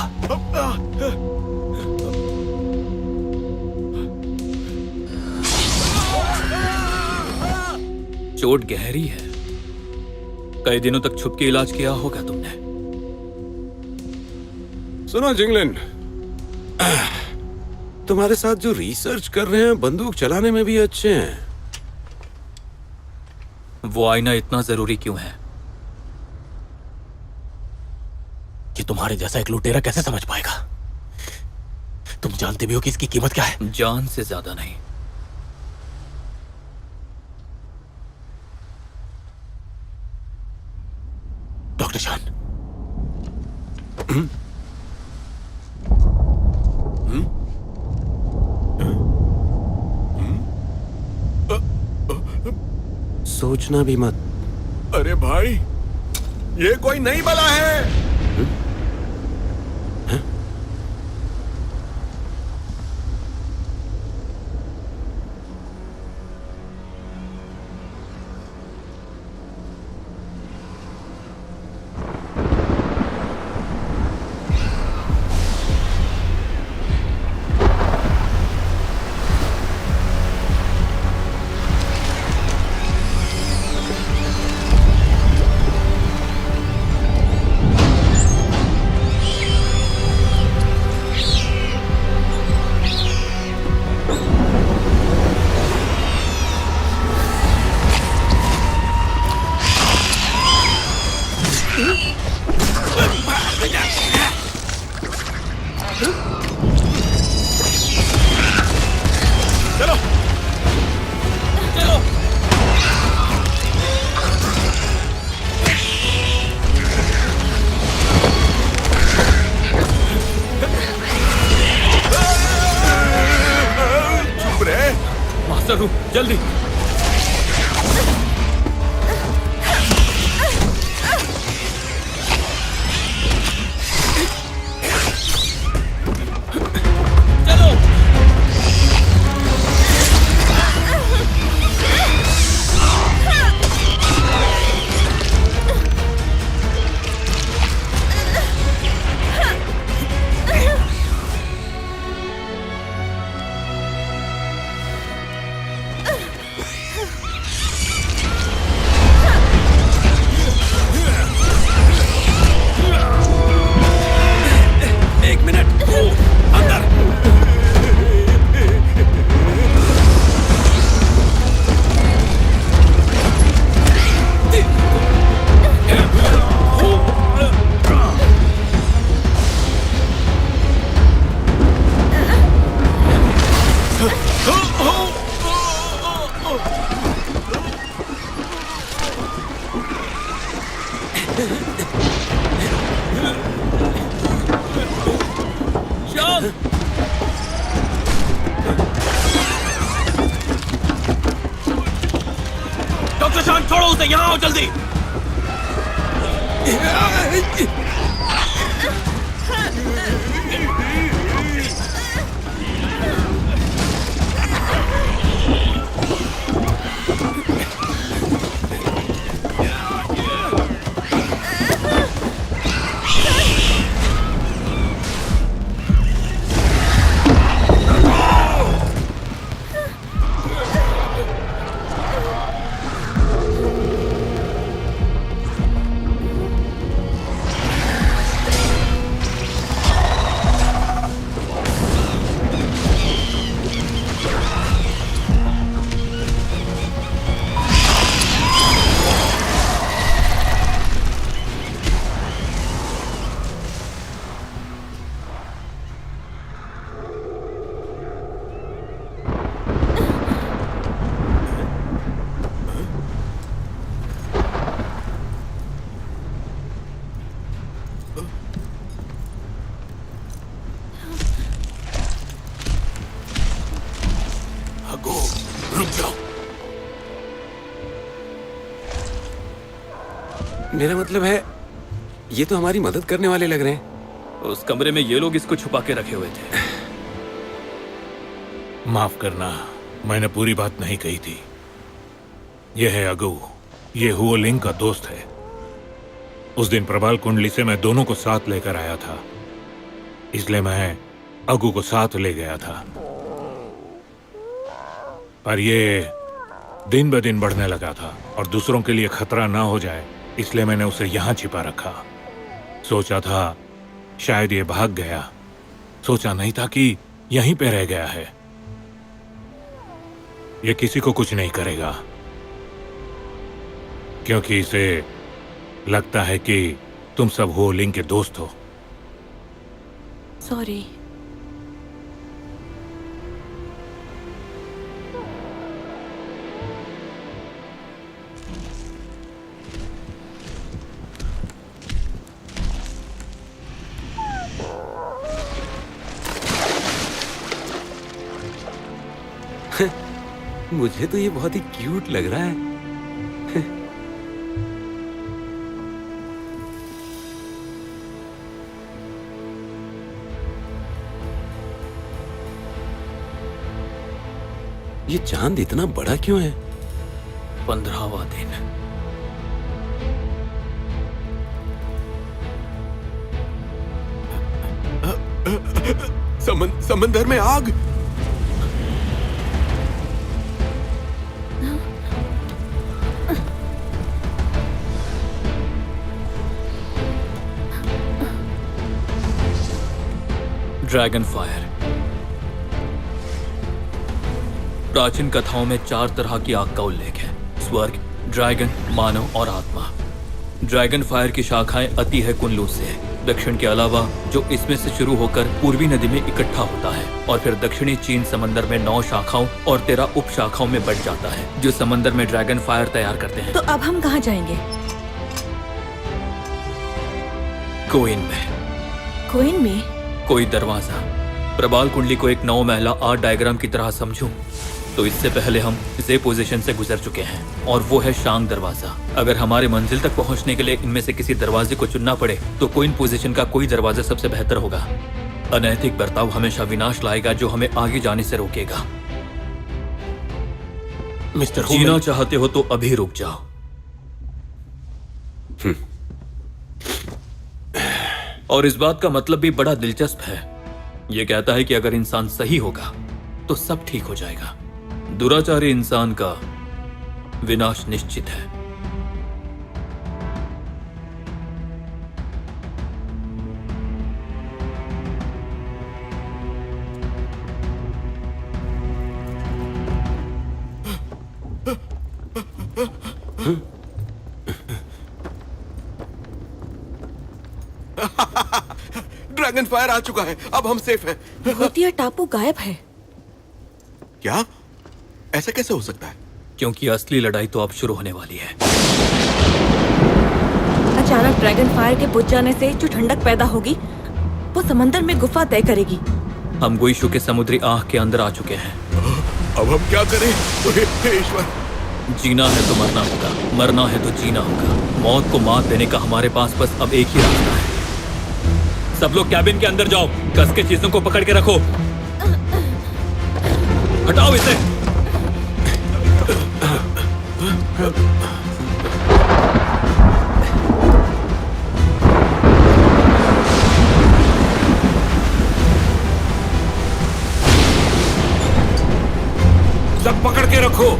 [SPEAKER 1] चोट गहरी है। कई दिनों तक छुप के इलाज किया होगा तुमने।
[SPEAKER 2] सुनो जिंगलन, तुम्हारे साथ जो रिसर्च कर रहे हैं बंदूक चलाने में भी अच्छे हैं।
[SPEAKER 1] वो आईना इतना जरूरी क्यों है?
[SPEAKER 6] कि तुम्हारे जैसा एक लुटेरा कैसे समझ पाएगा? तुम जानते भी हो कि इसकी कीमत क्या है।
[SPEAKER 1] जान से ज्यादा नहीं।
[SPEAKER 6] डॉक्टर शान,
[SPEAKER 2] सोचना भी मत।
[SPEAKER 9] अरे भाई, ये कोई नई बला है।
[SPEAKER 1] मास्टर हूँ, जल्दी।
[SPEAKER 6] डॉक्टर शान, छोड़ो उसे, यहाँ आओ जल्दी।
[SPEAKER 2] मेरा मतलब है ये तो हमारी मदद करने वाले लग रहे हैं।
[SPEAKER 1] उस कमरे में ये लोग इसको छुपा के रखे हुए थे।
[SPEAKER 3] माफ करना, मैंने पूरी बात नहीं कही थी। यह है अगू, ये हुओ लिंग का दोस्त है। उस दिन प्रबाल कुंडली से मैं दोनों को साथ लेकर आया था, इसलिए मैं अगू को साथ ले गया था। पर ये दिन ब दिन बढ़ने लगा था और दूसरों के लिए खतरा ना हो जाए, इसलिए मैंने उसे यहां छिपा रखा। सोचा था शायद ये भाग गया, सोचा नहीं था कि यहीं पे रह गया है। ये किसी को कुछ नहीं करेगा, क्योंकि इसे लगता है कि तुम सब हुओ लिंग के दोस्त हो।
[SPEAKER 4] सॉरी।
[SPEAKER 2] मुझे तो ये बहुत ही क्यूट लग रहा है। ये चांद इतना बड़ा क्यों है?
[SPEAKER 1] 15वां दिन।
[SPEAKER 9] समंदर में आग।
[SPEAKER 1] Dragon fire. प्राचीन कथाओं में 4 तरह की आग का उल्लेख है: स्वर्ग, ड्रैगन, मानव और आत्मा। ड्रैगन फायर की शाखाएं अति है कुनलू से दक्षिण के अलावा, जो इसमें से शुरू होकर पूर्वी नदी में इकट्ठा होता है और फिर दक्षिणी चीन समंदर में 9 शाखाओं और 13 उप शाखाओं में बढ़ जाता है, जो समंदर में ड्रैगन फायर तैयार करते हैं।
[SPEAKER 4] तो अब हम कहाँ जाएंगे?
[SPEAKER 1] कोइन में।
[SPEAKER 4] कोइन में?
[SPEAKER 1] कोई दरवाजा। प्रबाल कुंडली को एक 9 महिला आर्ट डायग्राम की तरह समझूं तो इससे पहले हम जे पोजीशन से गुजर चुके हैं और वो है शांग दरवाजा। अगर हमारे मंजिल तक पहुंचने के लिए इनमें से किसी दरवाजे को चुनना पड़े तो कोइन पोजीशन का कोई दरवाजा सबसे बेहतर होगा। अनैतिक बर्ताव हमेशा विनाश लाएगा, जो हमें आगे जाने से रोकेगा।
[SPEAKER 6] मिस्टर
[SPEAKER 1] जीना चाहते हो तो अभी रुक जाओ। और इस बात का मतलब भी बड़ा दिलचस्प है। यह कहता है कि अगर इंसान सही होगा तो सब ठीक हो जाएगा। दुराचारी इंसान का विनाश निश्चित है।
[SPEAKER 9] ड्रैगन फायर आ चुका है, अब हम सेफ हैं।
[SPEAKER 4] भूतिया टापू गायब है।
[SPEAKER 9] क्या? ऐसा कैसे हो सकता है?
[SPEAKER 1] क्योंकि असली लड़ाई तो अब शुरू होने वाली है।
[SPEAKER 4] अचानक ड्रैगन फायर के बुझ जाने से जो ठंडक पैदा होगी वो समंदर में गुफा तय करेगी।
[SPEAKER 1] हम गुइशु के समुद्री आंख के अंदर आ चुके हैं।
[SPEAKER 9] अब हम क्या करें? हे ईश्वर!
[SPEAKER 1] जीना है तो मरना होगा, मरना है तो जीना होगा। मौत को मात देने का हमारे पास बस अब एक ही रास्ता है। सब लोग कैबिन के अंदर जाओ, कस के चीजों को पकड़ के रखो। हटाओ इसे।
[SPEAKER 3] सब पकड़ के रखो।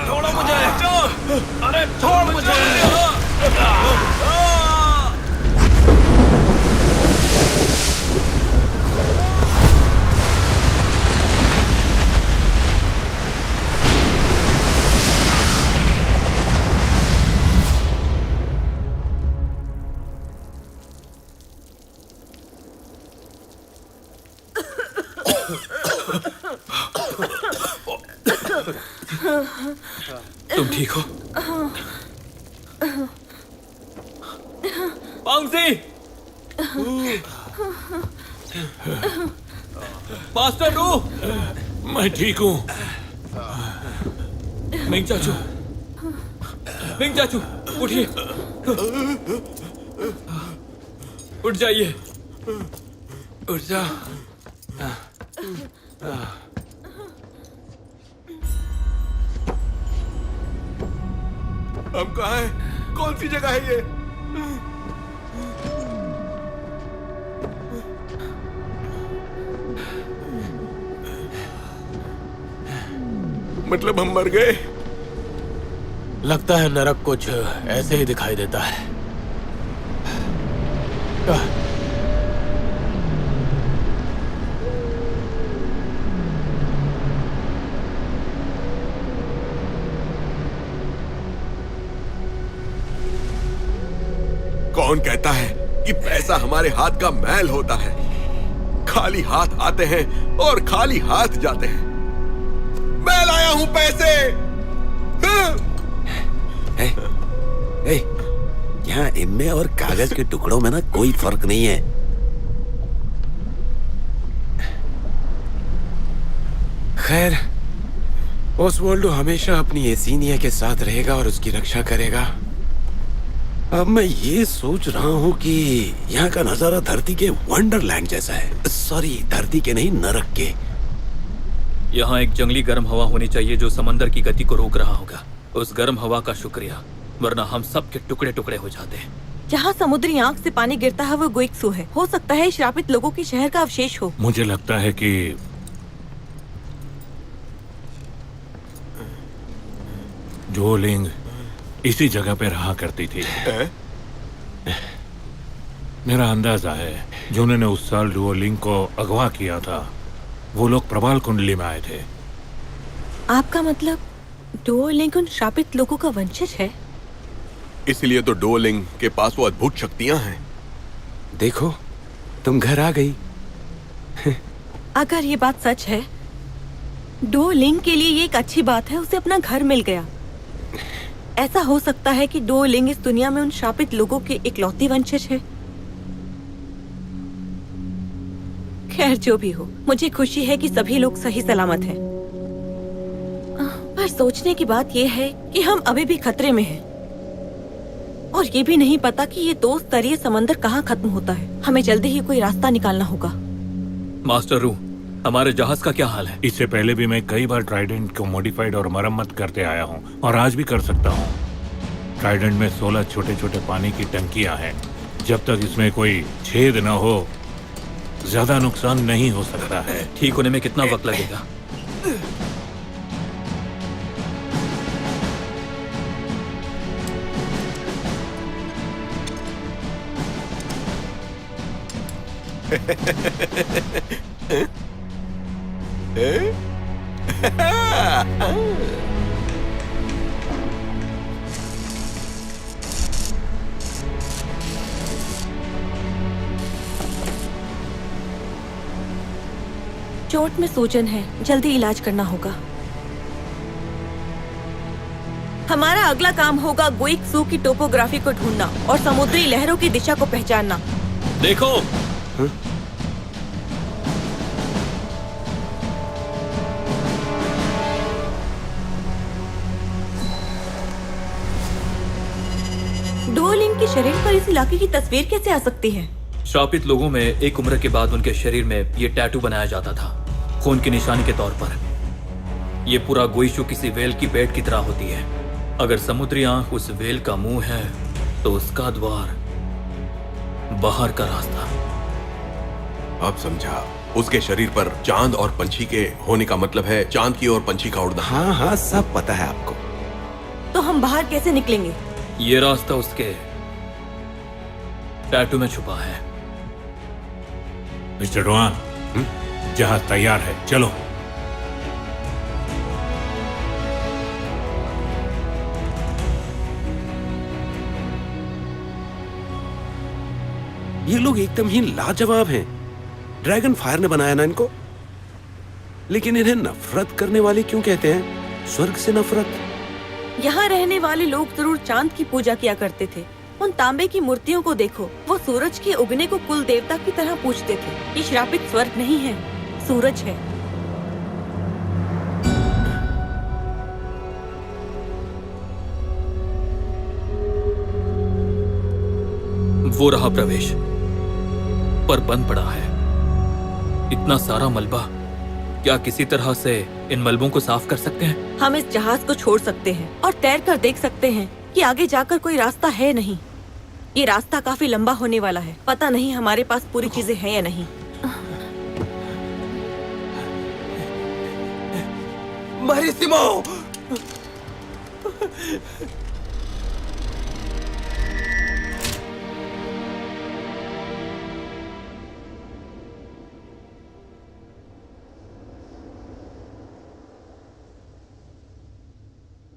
[SPEAKER 1] छोड़ो मुझे। अरे छोड़ मुझे। तुम ठीक हो? पांगजी! मास्टर रू!
[SPEAKER 3] मैं ठीक हूँ।
[SPEAKER 1] मिंग चाचू, मिंग चाचू, उठिए। उठ जाइए। उठ जा।
[SPEAKER 9] हम कहाँ हैं? कौन सी जगह है ये? मतलब हम मर गए?
[SPEAKER 6] लगता है नरक कुछ ऐसे ही दिखाई देता है।
[SPEAKER 9] कौन कहता है कि पैसा हमारे हाथ का मैल होता है? खाली हाथ आते हैं और खाली हाथ जाते हैं। मैं लाया हूं पैसे।
[SPEAKER 2] यहाँ इनमें और कागज के टुकड़ों में ना कोई फर्क नहीं है। खैर, ओसवाल्डो हमेशा अपनी एसीनिया के साथ रहेगा और उसकी रक्षा करेगा। अब मैं ये सोच रहा हूँ कि यहाँ का नजारा धरती के वंडरलैंड जैसा है। सॉरी, धरती के नहीं, नरक के।
[SPEAKER 1] यहाँ एक जंगली गर्म हवा होनी चाहिए जो समंदर की गति को रोक रहा होगा। उस गर्म हवा का शुक्रिया, वरना हम सब के टुकड़े टुकड़े हो जाते हैं।
[SPEAKER 4] जहाँ समुद्री आंख से पानी गिरता है वो गुइक्सू है। हो सकता है श्रापित लोगों के शहर का अवशेष हो।
[SPEAKER 3] मुझे लगता है कि डुओलिंग इसी जगह पे रहा करती थी। मेरा अंदाजा है जिन्होंने उस साल डुओलिंग को अगवा किया था वो लोग प्रबाल कुंडली में आए थे।
[SPEAKER 4] आपका मतलब डुओलिंग उन श्रापित लोगों का वंशज है?
[SPEAKER 9] इसलिए तो डुओलिंग के पास वो अद्भुत शक्तियां हैं।
[SPEAKER 2] देखो, तुम घर आ गई।
[SPEAKER 4] अगर ये बात सच है, डुओलिंग के लिए ये एक अच्छी बात है, उसे अपना घर मिल गया। ऐसा हो सकता है कि डुओलिंग इस दुनिया में उन शापित लोगों के इकलौती वंशज है। खैर, जो भी हो, मुझे खुशी है कि सभी लोग सही सलामत हैं। पर सोचने की बात यह है कि हम अभी भी खतरे में हैं। और ये भी नहीं पता कि ये 2 स्तरीय समंदर कहाँ खत्म होता है। हमें जल्दी ही कोई रास्ता निकालना होगा।
[SPEAKER 1] मास्टर रू, हमारे जहाज का क्या हाल है?
[SPEAKER 3] इससे पहले भी मैं कई बार ट्राइडेंट को मॉडिफाइड और मरम्मत करते आया हूँ और आज भी कर सकता हूँ। ट्राइडेंट में 16 छोटे छोटे पानी की टंकियां हैं। जब तक इसमें कोई छेद न हो ज्यादा नुकसान नहीं हो सकता है।
[SPEAKER 1] ठीक होने में कितना वक्त लगेगा?
[SPEAKER 4] चोट में सूजन है, जल्दी इलाज करना होगा। हमारा अगला काम होगा गुइक्सू की टोपोग्राफी को ढूंढना और समुद्री लहरों की दिशा को पहचानना।
[SPEAKER 1] देखो,
[SPEAKER 4] डुओलिंग के शरीर पर इस इलाके की तस्वीर कैसे आ सकती है?
[SPEAKER 1] श्रापित लोगों में एक उम्र के बाद उनके शरीर में ये टैटू बनाया जाता था, खून की निशानी के तौर पर। ये पूरा गुइशु किसी वेल की पेट की तरह होती है। अगर समुद्री आंख उस वेल का मुंह है तो उसका द्वार बाहर का रास्ता।
[SPEAKER 9] अब समझा। उसके शरीर पर चांद और पंछी के होने का मतलब है चांद की ओर पंछी का उड़ना।
[SPEAKER 2] हाँ हाँ, सब पता है आपको।
[SPEAKER 4] तो हम बाहर कैसे निकलेंगे?
[SPEAKER 1] ये रास्ता उसके टैटू में छुपा है।
[SPEAKER 3] मिस्टर डोआन, जहाज तैयार है, चलो।
[SPEAKER 2] ये लोग एकदम ही लाजवाब हैं। ड्रैगन फायर ने बनाया ना इनको, लेकिन इन्हें नफरत करने वाले क्यों कहते हैं? स्वर्ग से नफरत।
[SPEAKER 4] यहाँ रहने वाले लोग जरूर चांद की पूजा किया करते थे। उन तांबे की मूर्तियों को देखो, वो सूरज के उगने को कुल देवता की तरह पूजते थे। ये श्रापित स्वर्ग नहीं है, सूरज है।
[SPEAKER 1] वो रहा प्रवेश, पर बंद पड़ा है। इतना सारा मलबा, क्या किसी तरह से इन मलबों को साफ कर सकते हैं?
[SPEAKER 4] हम इस जहाज को छोड़ सकते हैं और तैर कर देख सकते हैं कि आगे जाकर कोई रास्ता है नहीं। ये रास्ता काफी लंबा होने वाला है। पता नहीं हमारे पास पूरी चीजें हैं या नहीं।
[SPEAKER 8] मारिसिमो!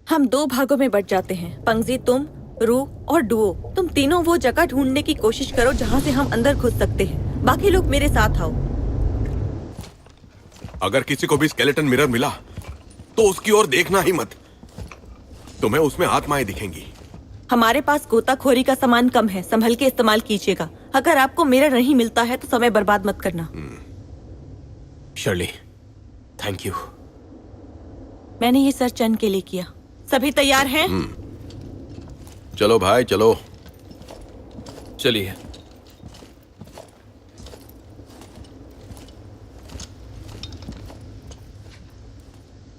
[SPEAKER 4] हम दो भागों में बट जाते हैं। पंगजी तुम, रू और डुओ, तुम तीनों वो जगह ढूंढने की कोशिश करो जहाँ से हम अंदर घुस सकते हैं। बाकी लोग मेरे साथ आओ।
[SPEAKER 9] अगर किसी को भी स्केलेटन मिरर मिला तो उसकी ओर देखना ही मत। तुम्हें उसमें आत्माएं दिखेंगी।
[SPEAKER 4] हमारे पास गोताखोरी का सामान कम है, संभल के इस्तेमाल कीजिएगा। अगर आपको मिरर नहीं मिलता है तो समय बर्बाद मत करना।
[SPEAKER 6] Shirley, thank you.
[SPEAKER 4] मैंने ये सर चंद के लिए किया। सभी तैयार हैं?
[SPEAKER 9] चलो भाई चलो।
[SPEAKER 1] चलिए।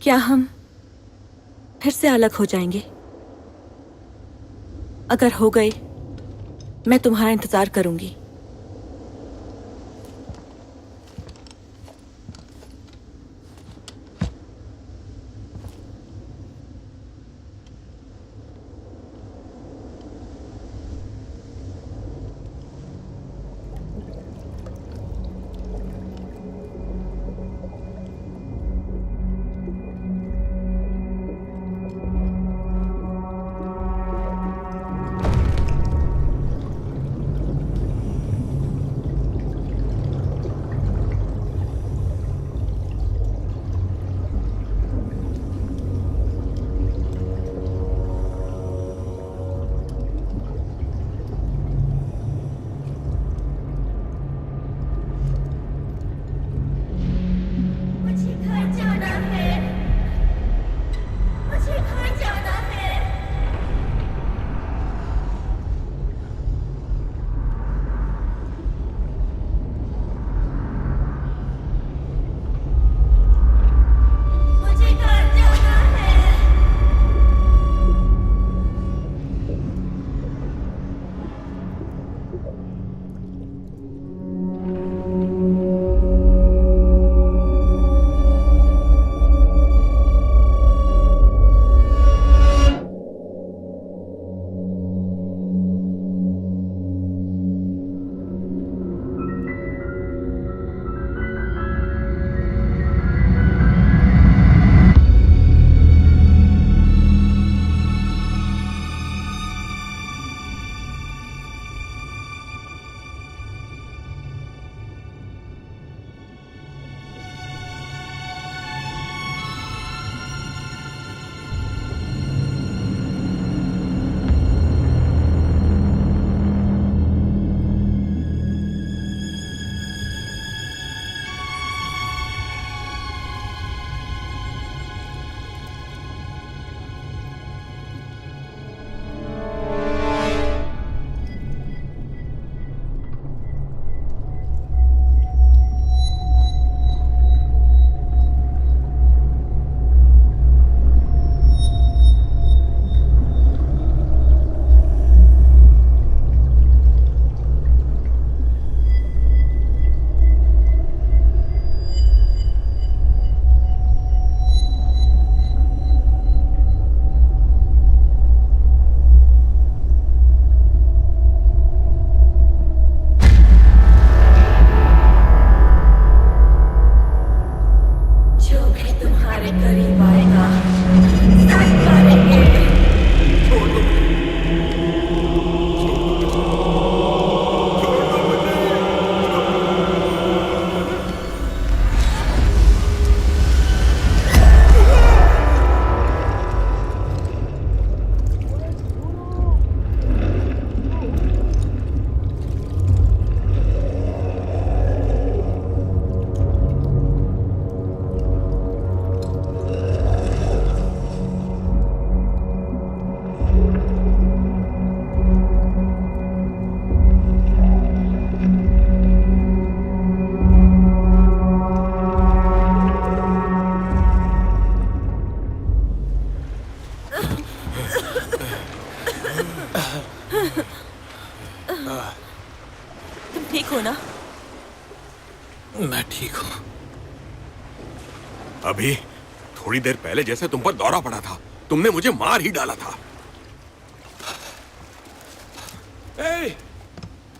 [SPEAKER 4] क्या हम फिर से अलग हो जाएंगे? अगर हो गए, मैं तुम्हारा इंतजार करूंगी। हो ना?
[SPEAKER 1] मैं ठीक हूँ।
[SPEAKER 9] अभी थोड़ी देर पहले जैसे तुम पर दौरा पड़ा था, तुमने मुझे मार ही डाला था।
[SPEAKER 2] ए,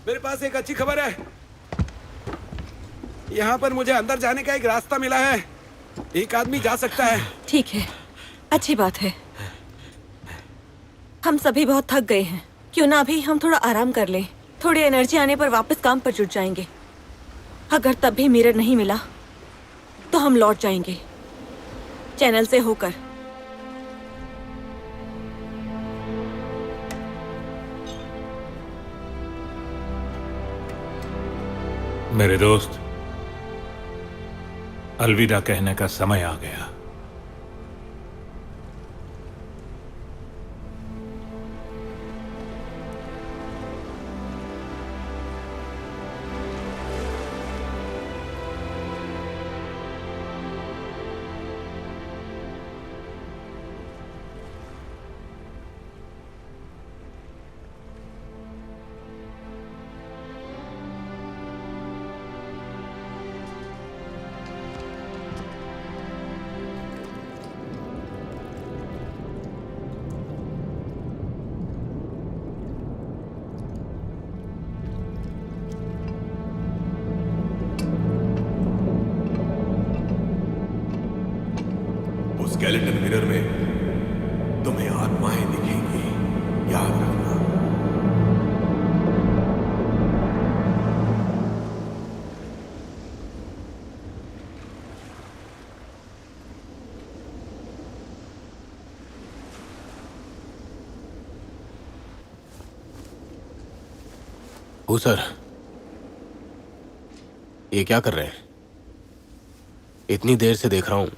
[SPEAKER 2] मेरे पास एक अच्छी खबर है। यहाँ पर मुझे अंदर जाने का एक रास्ता मिला है। एक आदमी जा सकता है।
[SPEAKER 4] ठीक है, अच्छी बात है। हम सभी बहुत थक गए हैं। क्यों ना अभी हम थोड़ा आराम कर लें। थोड़ी एनर्जी आने पर वापस काम पर जुट जाएंगे। अगर तब भी मिरर नहीं मिला तो हम लौट जाएंगे चैनल से होकर।
[SPEAKER 3] मेरे दोस्त, अलविदा कहने का समय आ गया।
[SPEAKER 9] उस स्केलेटन मिरर में तुम्हें आत्माएं दिखेंगी, याद रखना।
[SPEAKER 6] ओ सर, ये क्या कर रहे हैं? इतनी देर से देख रहा हूं।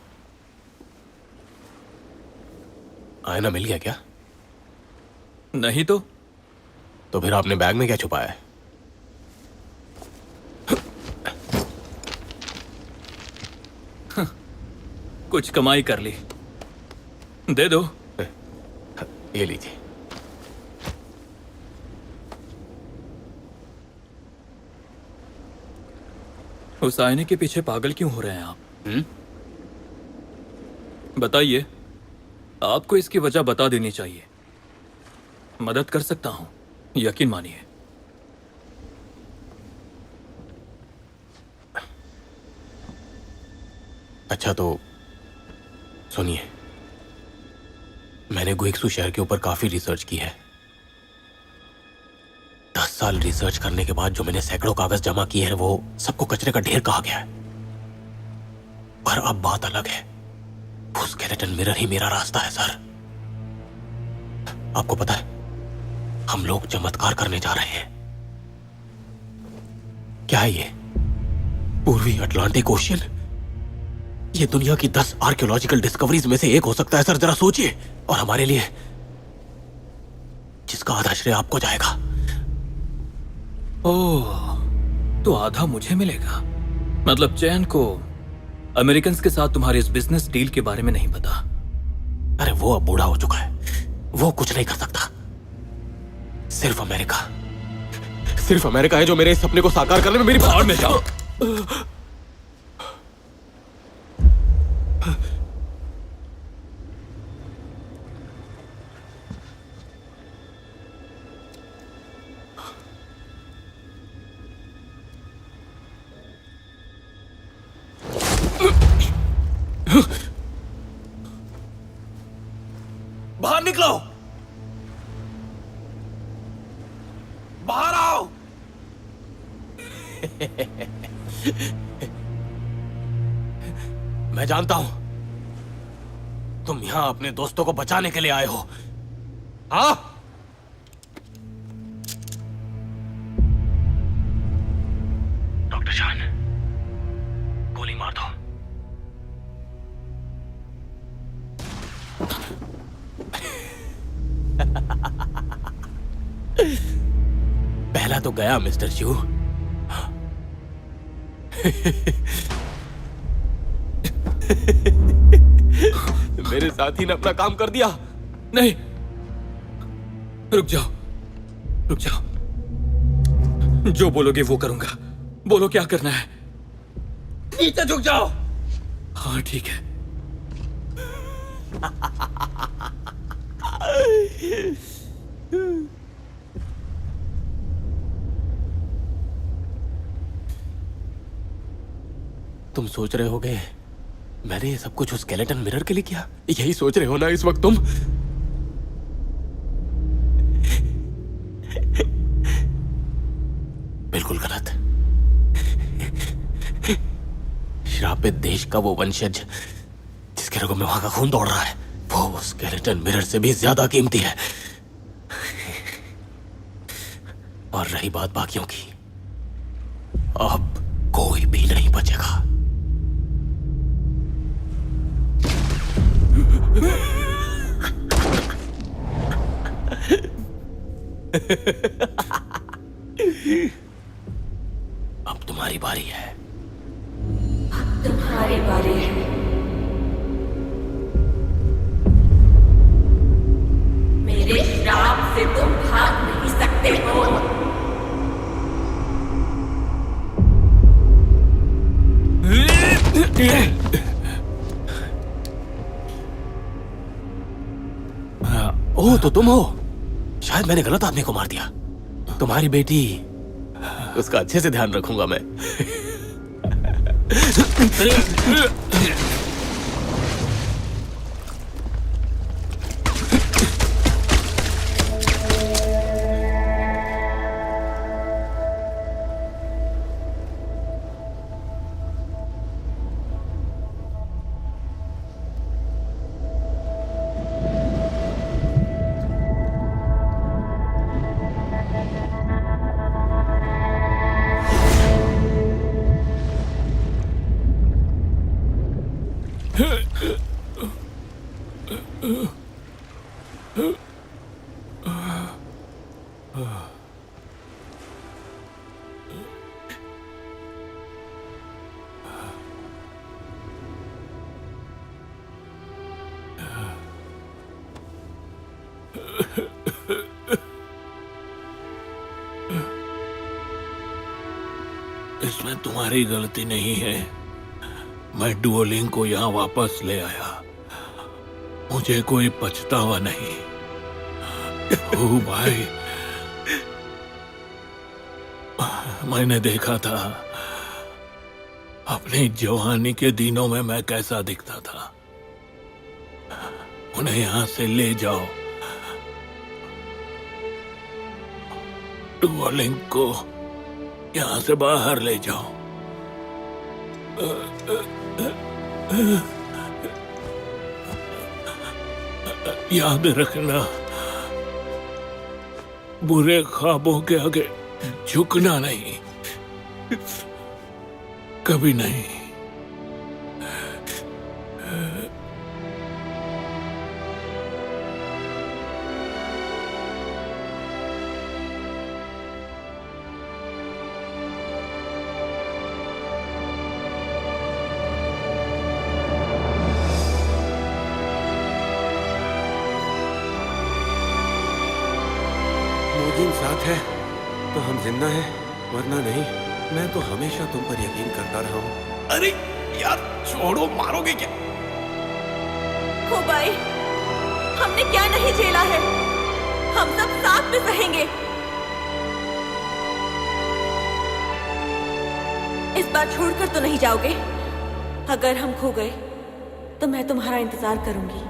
[SPEAKER 6] आईना मिल गया क्या?
[SPEAKER 1] नहीं तो
[SPEAKER 6] फिर आपने बैग में क्या छुपाया है?
[SPEAKER 1] कुछ कमाई कर ली। दे दो।
[SPEAKER 6] ये लीजिए।
[SPEAKER 1] उस आईने के पीछे पागल क्यों हो रहे हैं आप? बताइए। आपको इसकी वजह बता देनी चाहिए। मदद कर सकता हूं, यकीन मानिए।
[SPEAKER 6] अच्छा तो सुनिए, मैंने गुइक्सू शहर के ऊपर काफी रिसर्च की है। 10 साल रिसर्च करने के बाद जो मैंने सैकड़ों कागज जमा किए हैं, वो सबको कचरे का ढेर कहा गया है। पर अब बात अलग है। वो स्केलेटन मिरर ही मेरा रास्ता है सर। आपको पता है, हम लोग चमत्कार करने जा रहे हैं। क्या है ये? पूर्वी अटलांटिक ओशियन? ये दुनिया की 10 आर्कियोलॉजिकल डिस्कवरीज में से एक हो सकता है सर। जरा सोचिए। और हमारे लिए जिसका आधा श्रेय आपको जाएगा।
[SPEAKER 1] ओह, तो आधा मुझे मिलेगा। मतलब चैन को अमेरिकन के साथ तुम्हारे इस बिजनेस डील के बारे में नहीं पता।
[SPEAKER 6] अरे वो अब बूढ़ा हो चुका है, वो कुछ नहीं कर सकता। सिर्फ अमेरिका है जो मेरे इस सपने को साकार करने में मेरी
[SPEAKER 1] भाड़ में जाओ।
[SPEAKER 8] बाहर निकलो, बाहर आओ।
[SPEAKER 6] मैं जानता हूं तुम यहां अपने दोस्तों को बचाने के लिए आए हो। हाँ? डॉक्टर जान, गोली मार दो। पहला तो गया मिस्टर शू। मेरे साथी ने अपना काम कर दिया।
[SPEAKER 1] नहीं, रुक जाओ, रुक जाओ। जो बोलोगे वो करूंगा। बोलो क्या करना है।
[SPEAKER 8] नीचे झुक जाओ।
[SPEAKER 1] हाँ ठीक है।
[SPEAKER 6] तुम सोच रहे होगे मैंने ये सब कुछ उस स्केलेटन मिरर के लिए किया? यही सोच रहे हो ना इस वक्त तुम? बिल्कुल गलत। श्रापित देश का वो वंशज जिसके रगों में वहां का खून दौड़ रहा है, वो स्केलेटन मिरर से भी ज्यादा कीमती है। और रही बात बाकियों की, अब कोई भी नहीं बचेगा। अब तुम्हारी बारी है।
[SPEAKER 4] तुम्हारी बारी है। मेरे श्राप से तुम भाग नहीं सकते हो।
[SPEAKER 6] ओह, तो तुम हो। शायद मैंने गलत आदमी को मार दिया। तुम्हारी बेटी, उसका अच्छे से ध्यान रखूंगा मैं।
[SPEAKER 3] इसमें तुम्हारी गलती नहीं है। मैं डुओलिंग को यहाँ वापस ले आया। मुझे कोई पछतावा नहीं। ओ भाई, मैंने देखा था अपनी जवानी के दिनों में मैं कैसा दिखता था। उन्हें यहाँ से ले जाओ। डुओलिंग को यहाँ से बाहर ले जाओ। याद रखना, बुरे ख्वाबों के आगे झुकना नहीं, कभी नहीं।
[SPEAKER 2] मोजिन साथ है तो हम जिंदा हैं, वरना नहीं। मैं तो हमेशा तुम पर यकीन करता रहा हूँ।
[SPEAKER 6] अरे यार छोड़ो, मारोगे क्या?
[SPEAKER 4] हो भाई, हमने क्या नहीं झेला है। हम सब साथ में सहेंगे। इस बार छोड़कर तो नहीं जाओगे? अगर हम खो गए तो मैं तुम्हारा इंतजार करूंगी।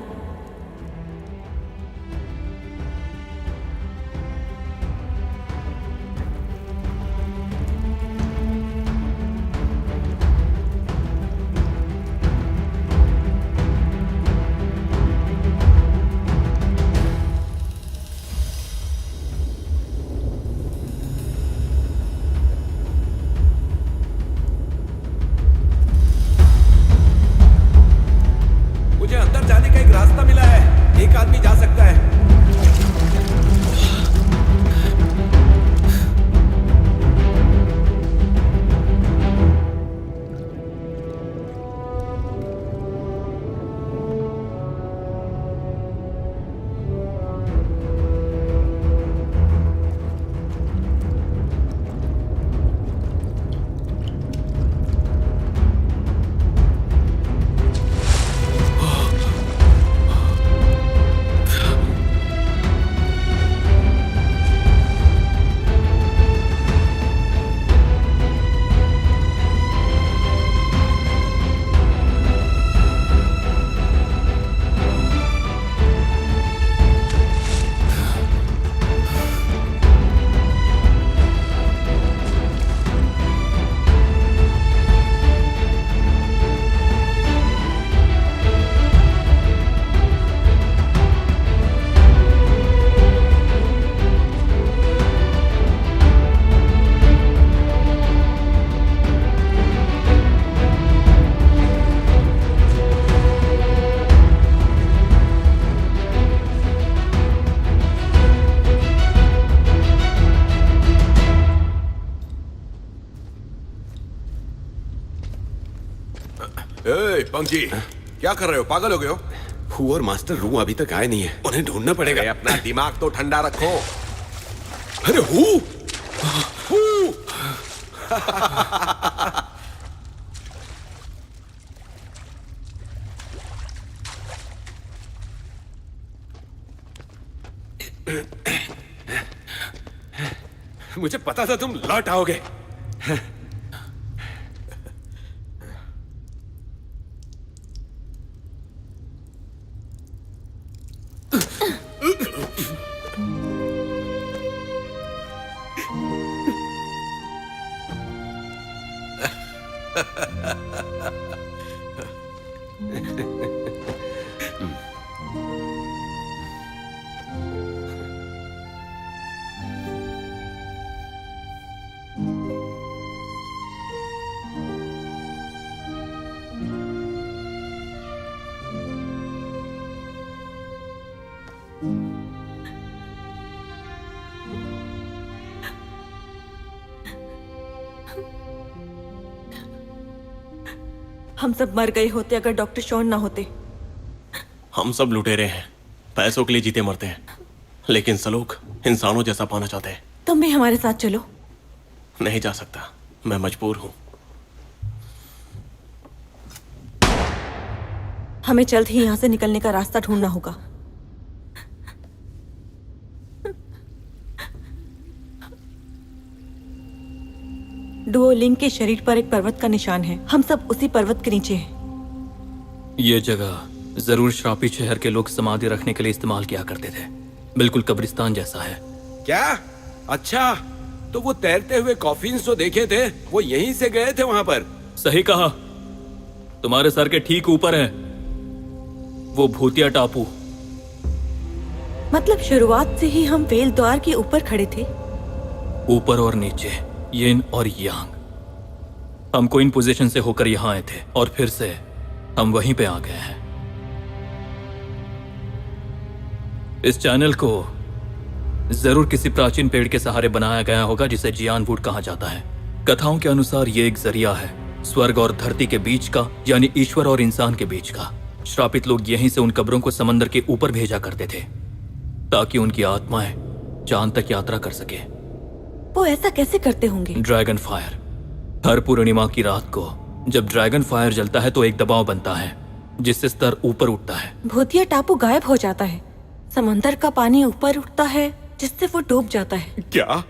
[SPEAKER 2] मुझे अंदर जाने का एक
[SPEAKER 9] पंक जी, क्या कर रहे हो? पागल हो गए हो?
[SPEAKER 2] हु और मास्टर रू अभी तक आए नहीं है, उन्हें ढूंढना पड़ेगा।
[SPEAKER 9] अरे अपना दिमाग तो ठंडा रखो।
[SPEAKER 2] अरे हु मुझे पता था तुम लौट आओगे।
[SPEAKER 4] हम सब मर गए होते अगर डॉक्टर शॉन ना होते।
[SPEAKER 6] हम सब लुटेरे हैं, पैसों के लिए जीते मरते हैं, लेकिन सलूक इंसानों जैसा पाना चाहते हैं।
[SPEAKER 4] तुम भी हमारे साथ चलो।
[SPEAKER 6] नहीं जा सकता, मैं मजबूर हूं।
[SPEAKER 4] हमें जल्द ही यहाँ से निकलने का रास्ता ढूंढना होगा। डुओलिंग के शरीर पर एक पर्वत का निशान है। हम सब उसी पर्वत के नीचे हैं।
[SPEAKER 1] ये जगह जरूर श्रापित शहर के लोग समाधि रखने के लिए इस्तेमाल किया करते थे। बिल्कुल कब्रिस्तान जैसा है।
[SPEAKER 2] क्या? अच्छा, तो वो तैरते हुए कॉफिन्स जो देखे थे वो यहीं से गए थे वहां पर।
[SPEAKER 1] सही कहा, तुम्हारे सर के ठीक ऊपर है वो भूतिया टापू।
[SPEAKER 4] मतलब शुरुआत से ही हम वेल द्वार के ऊपर खड़े थे।
[SPEAKER 1] ऊपर और नीचे, यिन और यांग। हमको इन पोजीशन से होकर यहां आए थे और फिर से हम वहीं पे आ गए हैं। इस चैनल को जरूर किसी प्राचीन पेड़ के सहारे बनाया गया होगा जिसे जियान वुड कहा जाता है। कथाओं के अनुसार ये एक जरिया है स्वर्ग और धरती के बीच का, यानी ईश्वर और इंसान के बीच का। श्रापित लोग यहीं से उन कब्रों को समंदर के ऊपर भेजा करते थे ताकि उनकी आत्माएं चांद तक यात्रा कर सके।
[SPEAKER 4] वो ऐसा कैसे करते होंगे?
[SPEAKER 1] Dragon fire. हर पूर्णिमा की रात को जब ड्रैगन फायर जलता है तो एक दबाव बनता है जिससे स्तर ऊपर उठता है।
[SPEAKER 4] भूतिया टापू गायब हो जाता है, समंदर का पानी ऊपर उठता है जिससे वो डूब जाता है।
[SPEAKER 9] क्या?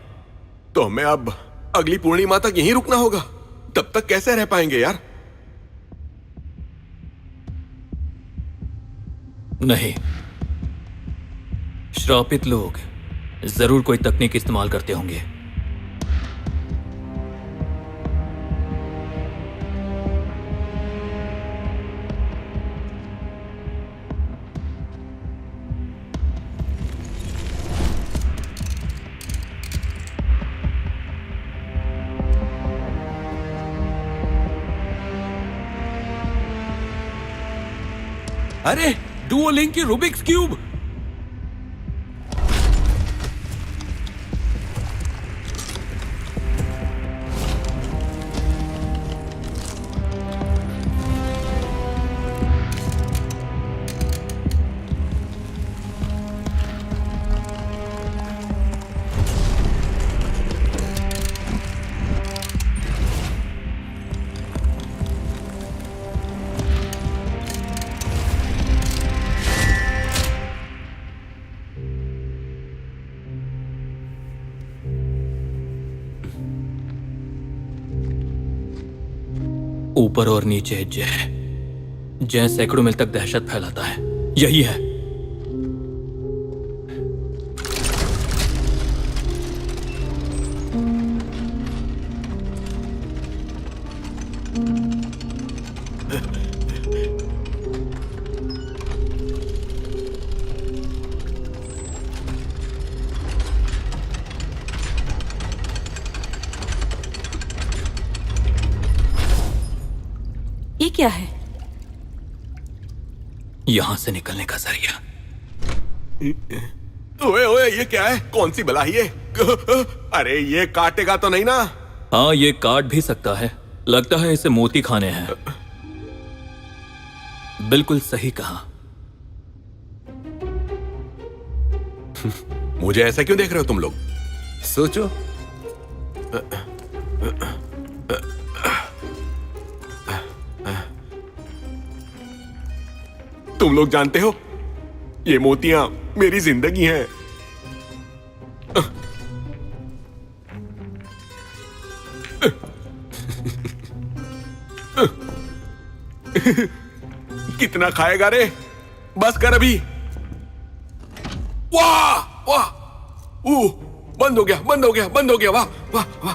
[SPEAKER 9] तो हमें अब अगली पूर्णिमा तक यहीं रुकना होगा? तब तक कैसे रह पाएंगे यार?
[SPEAKER 1] नहीं, श्रापित लोग जरूर कोई तकनीक इस्तेमाल करते होंगे।
[SPEAKER 2] अरे डुओलिंग की रूबिक्स क्यूब।
[SPEAKER 1] ऊपर और नीचे जय सैकड़ों मील तक दहशत फैलाता है। यही है।
[SPEAKER 4] ये क्या है?
[SPEAKER 1] यहां से निकलने का जरिया।
[SPEAKER 9] ओए ओए, ये क्या है? कौन सी बला ये? अरे ये काटेगा तो नहीं ना?
[SPEAKER 1] हाँ, ये काट भी सकता है। लगता है इसे मोती खाने हैं। बिल्कुल सही कहा।
[SPEAKER 9] मुझे ऐसा क्यों देख रहे हो तुम लोग?
[SPEAKER 2] सोचो।
[SPEAKER 9] तुम लोग जानते हो, ये मोतियां मेरी जिंदगी हैं। कितना खाएगा रे? बस कर अभी। वाह वाह, बंद हो गया, बंद हो गया, बंद हो गया। वाह वाह वाह।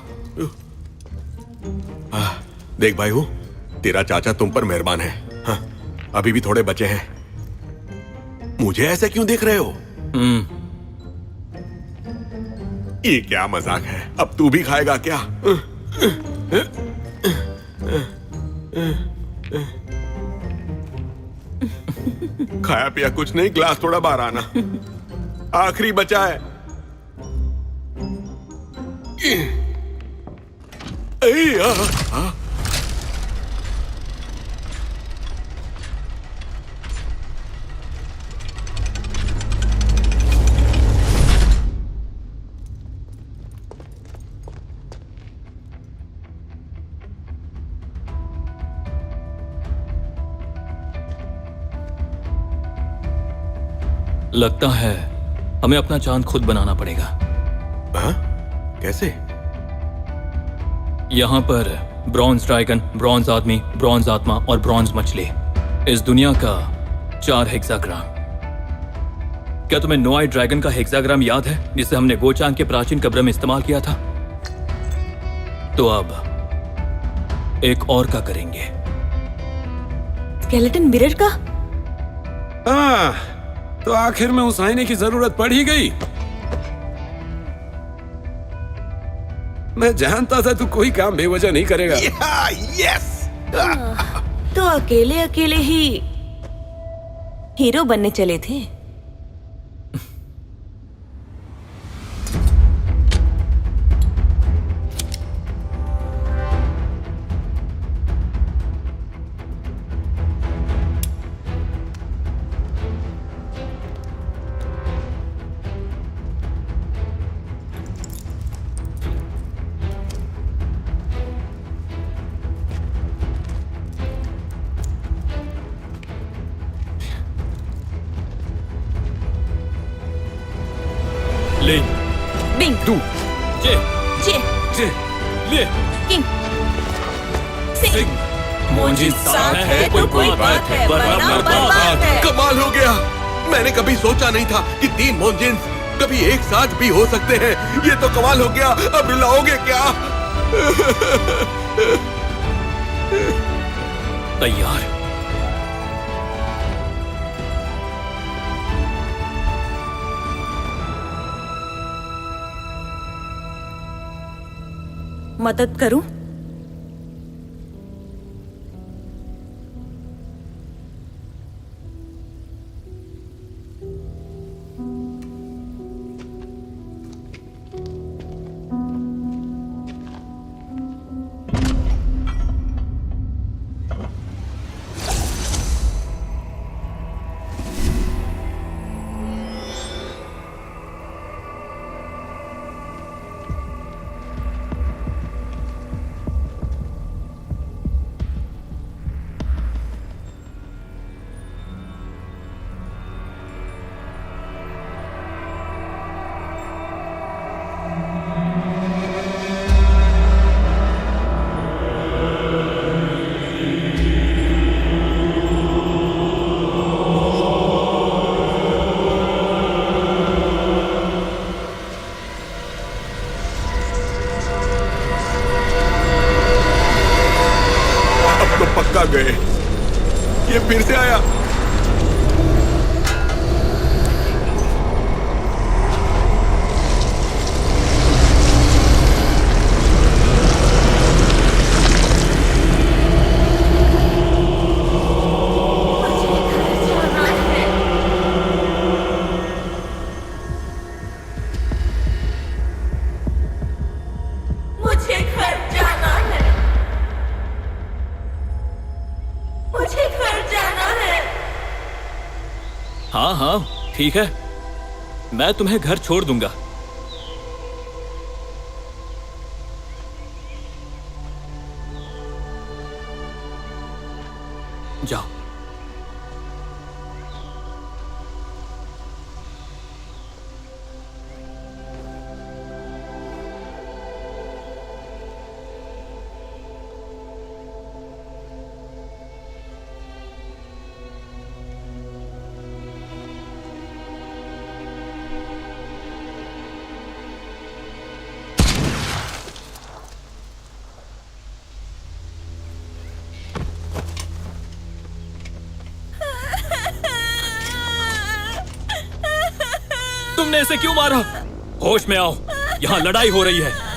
[SPEAKER 9] देख भाई, हूं तेरा चाचा तुम पर मेहरबान है। हाँ, अभी भी थोड़े बचे हैं। मुझे ऐसे क्यों देख रहे हो? ये क्या मजाक है? अब तू भी खाएगा क्या? खाया पिया कुछ नहीं, ग्लास थोड़ा बाहर आना। आखिरी बचा है।
[SPEAKER 1] लगता है हमें अपना चांद खुद बनाना पड़ेगा।
[SPEAKER 9] हाँ? कैसे?
[SPEAKER 1] यहाँ पर ब्रॉन्ज ड्रैगन, ब्रॉन्ज आदमी, ब्रॉन्ज आत्मा और ब्रॉन्ज मछली, इस दुनिया का 4 हेक्साग्राम। क्या तुम्हें नोआई ड्रैगन का हेक्साग्राम याद है, जिसे हमने गोचांग के प्राचीन कब्र में इस्तेमाल किया था? तो अब एक और का करेंगे।
[SPEAKER 4] स्केलेटन मिरर का?
[SPEAKER 2] तो आखिर में उस आईने की जरूरत पड़ ही गई। मैं जानता था तू कोई काम बेवजह नहीं करेगा।
[SPEAKER 9] यस।
[SPEAKER 4] तो अकेले अकेले ही हीरो बनने चले थे।
[SPEAKER 1] लिंग,
[SPEAKER 4] बिंग,
[SPEAKER 1] डू, जे,
[SPEAKER 4] जे,
[SPEAKER 1] जे, ले,
[SPEAKER 4] किंग, सिंग।
[SPEAKER 1] मोंजी साथ है तो कोई बात है, वरना बर्बाद है।
[SPEAKER 9] कमाल हो गया। मैंने कभी सोचा नहीं था कि 3 मोंजिन्स कभी एक साथ भी हो सकते हैं। ये तो कमाल हो गया। अब रुलाओगे क्या?
[SPEAKER 1] तैयार।
[SPEAKER 4] मदद करूं?
[SPEAKER 1] हाँ हाँ ठीक है, मैं तुम्हें घर छोड़ दूंगा। जाओ। तुमने इसे क्यों मारा? होश में आओ, यहाँ लड़ाई हो रही है।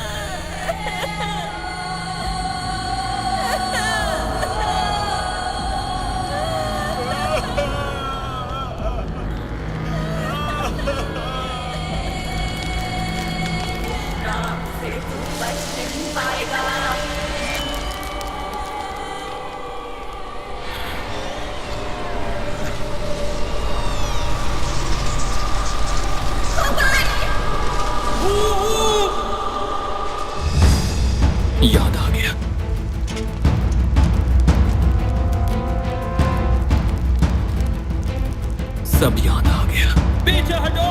[SPEAKER 1] याद आ गया। सब याद आ गया। पीछे हटो,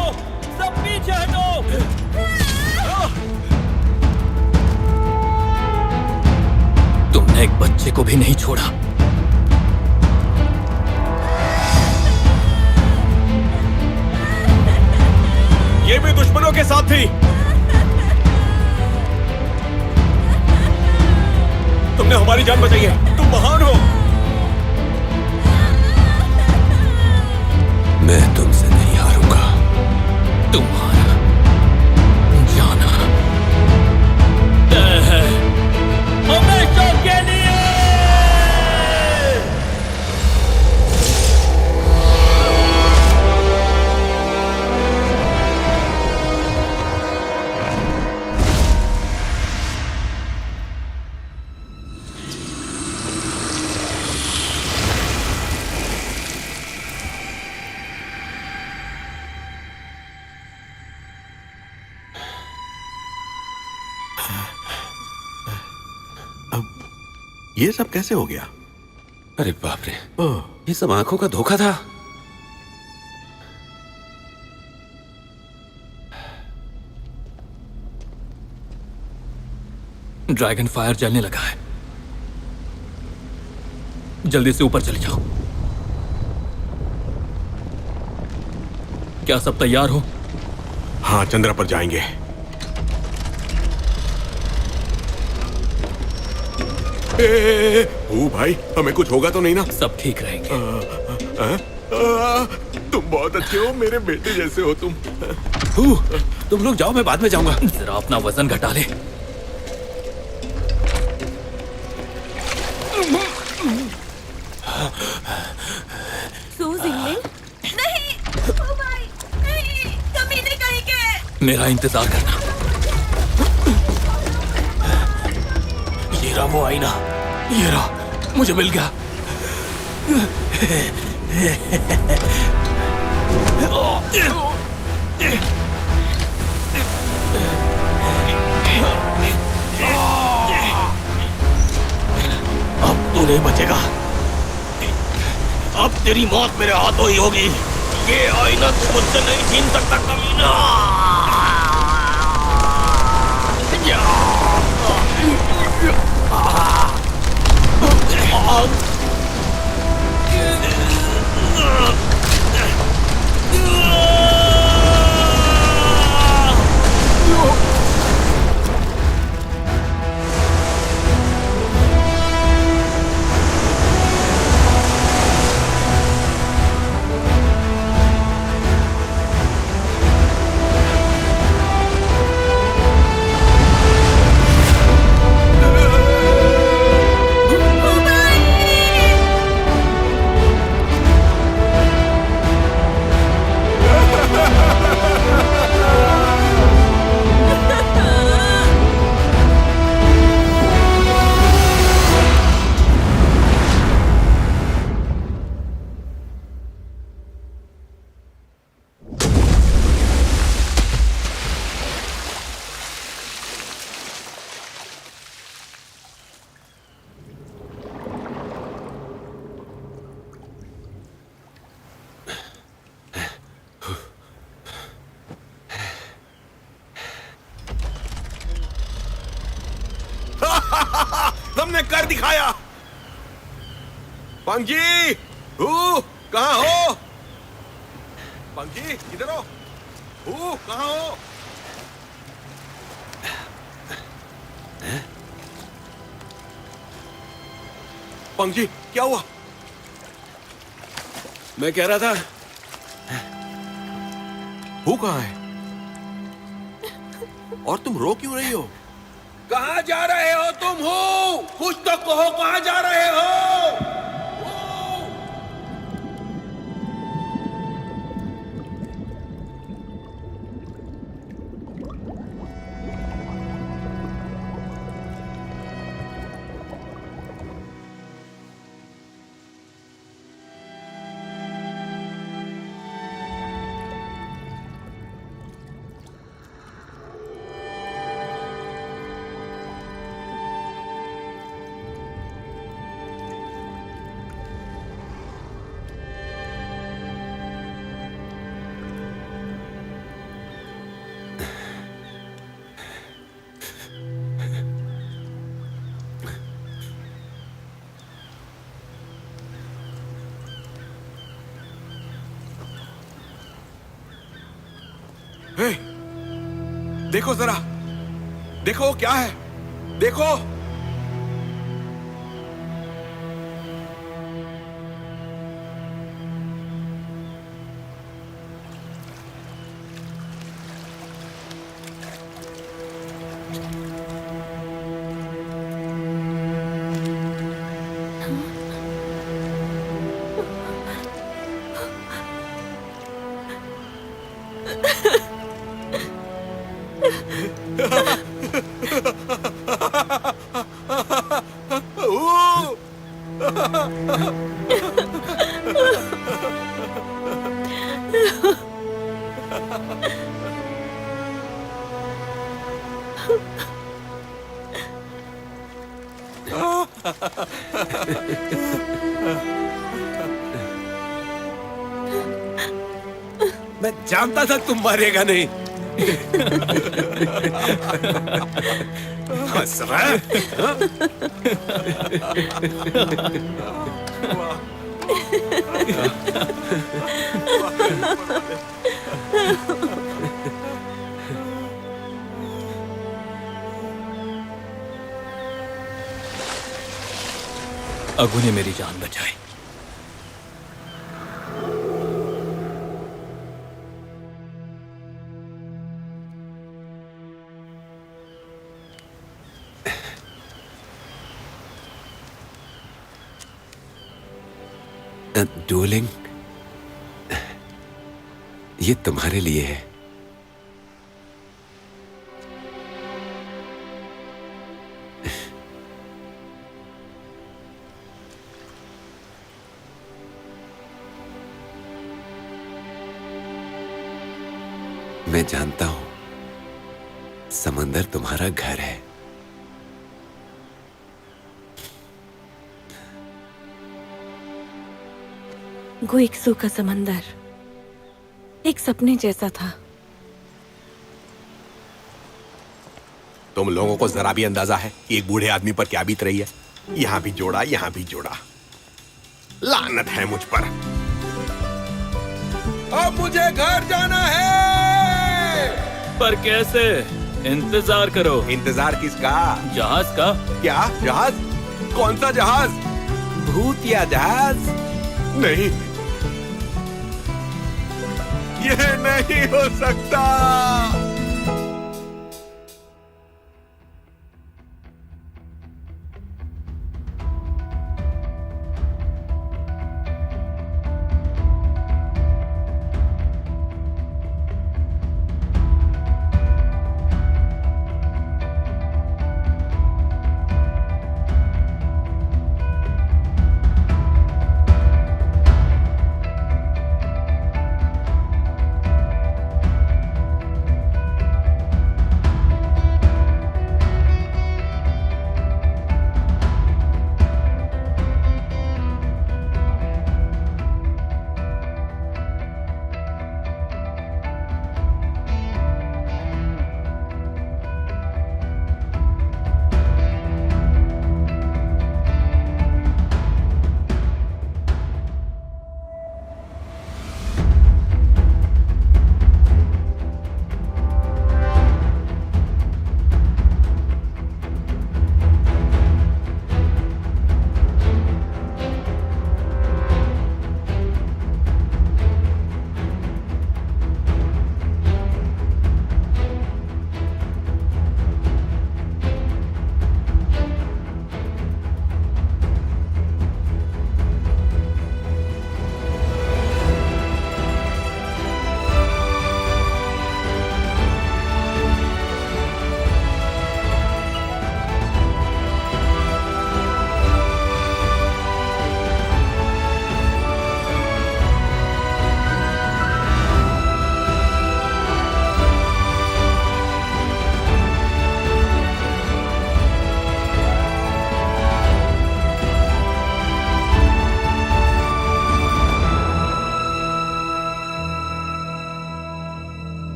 [SPEAKER 1] सब पीछे हटो। तुमने एक बच्चे को भी नहीं छोड़ा।
[SPEAKER 9] ये भी दुश्मनों के साथ थी। तुमने हमारी जान बचाई है, तुम महान हो।
[SPEAKER 2] मैं तुमसे नहीं हारूंगा।
[SPEAKER 1] तुम्हारा जाना तय है, हमेशा के लिए।
[SPEAKER 9] ये सब कैसे हो गया?
[SPEAKER 2] अरे बाप रे, ये सब आंखों का धोखा था।
[SPEAKER 1] ड्रैगन फायर जलने लगा है, जल्दी से ऊपर चले जाओ। क्या सब तैयार हो?
[SPEAKER 9] हाँ, चंद्रा पर जाएंगे। ओ भाई, हमें कुछ होगा तो नहीं ना?
[SPEAKER 1] सब ठीक रहेंगे।
[SPEAKER 9] तुम बहुत अच्छे हो, मेरे बेटे जैसे हो तुम।
[SPEAKER 2] तुम लोग जाओ, मैं बाद में जाऊंगा।
[SPEAKER 1] जरा अपना वजन घटा ले।
[SPEAKER 4] नहीं, ओ भाई, नहीं, कभी नहीं कहेंगे।
[SPEAKER 1] मेरा इंतजार करना।
[SPEAKER 6] ये रहा वो आईना, ये रहा, मुझे मिल गया। अब तू नहीं बचेगा। अब तेरी मौत मेरे हाथों ही होगी। ये आईना तू मुझसे नहीं छीन सकता कमीना।
[SPEAKER 9] तुमने कर दिखाया। पंगजी, कहाँ हो? पंगजी, इधर हो। कहाँ हो? पंगजी, क्या हुआ?
[SPEAKER 2] मैं कह रहा था,
[SPEAKER 9] कहाँ है? और तुम रो क्यों रही हो?
[SPEAKER 2] कहाँ जा रहे हो तुम? हो कुछ तो कहो, कहाँ जा रहे हो?
[SPEAKER 9] देखो जरा, देखो क्या है, देखो।
[SPEAKER 2] मैं जानता था तुम मरेगा नहीं। हंस रहा है?
[SPEAKER 1] अगू ने मेरी जान बचाई।
[SPEAKER 2] डूलिंग, ये तुम्हारे लिए है। मैं जानता हूं समंदर तुम्हारा घर है।
[SPEAKER 4] गुइक्सू का समंदर एक सपने जैसा था।
[SPEAKER 9] तुम लोगों को जरा भी अंदाजा है कि एक बूढ़े आदमी पर क्या बीत रही है? यहां भी जोड़ा, यहां भी जोड़ा। लानत है मुझ पर।
[SPEAKER 2] अब मुझे घर जाना है।
[SPEAKER 1] पर कैसे? इंतजार करो।
[SPEAKER 9] इंतजार किसका?
[SPEAKER 1] जहाज का।
[SPEAKER 9] क्या जहाज? कौन सा जहाज? भूतिया जहाज? नहीं, यह नहीं हो सकता।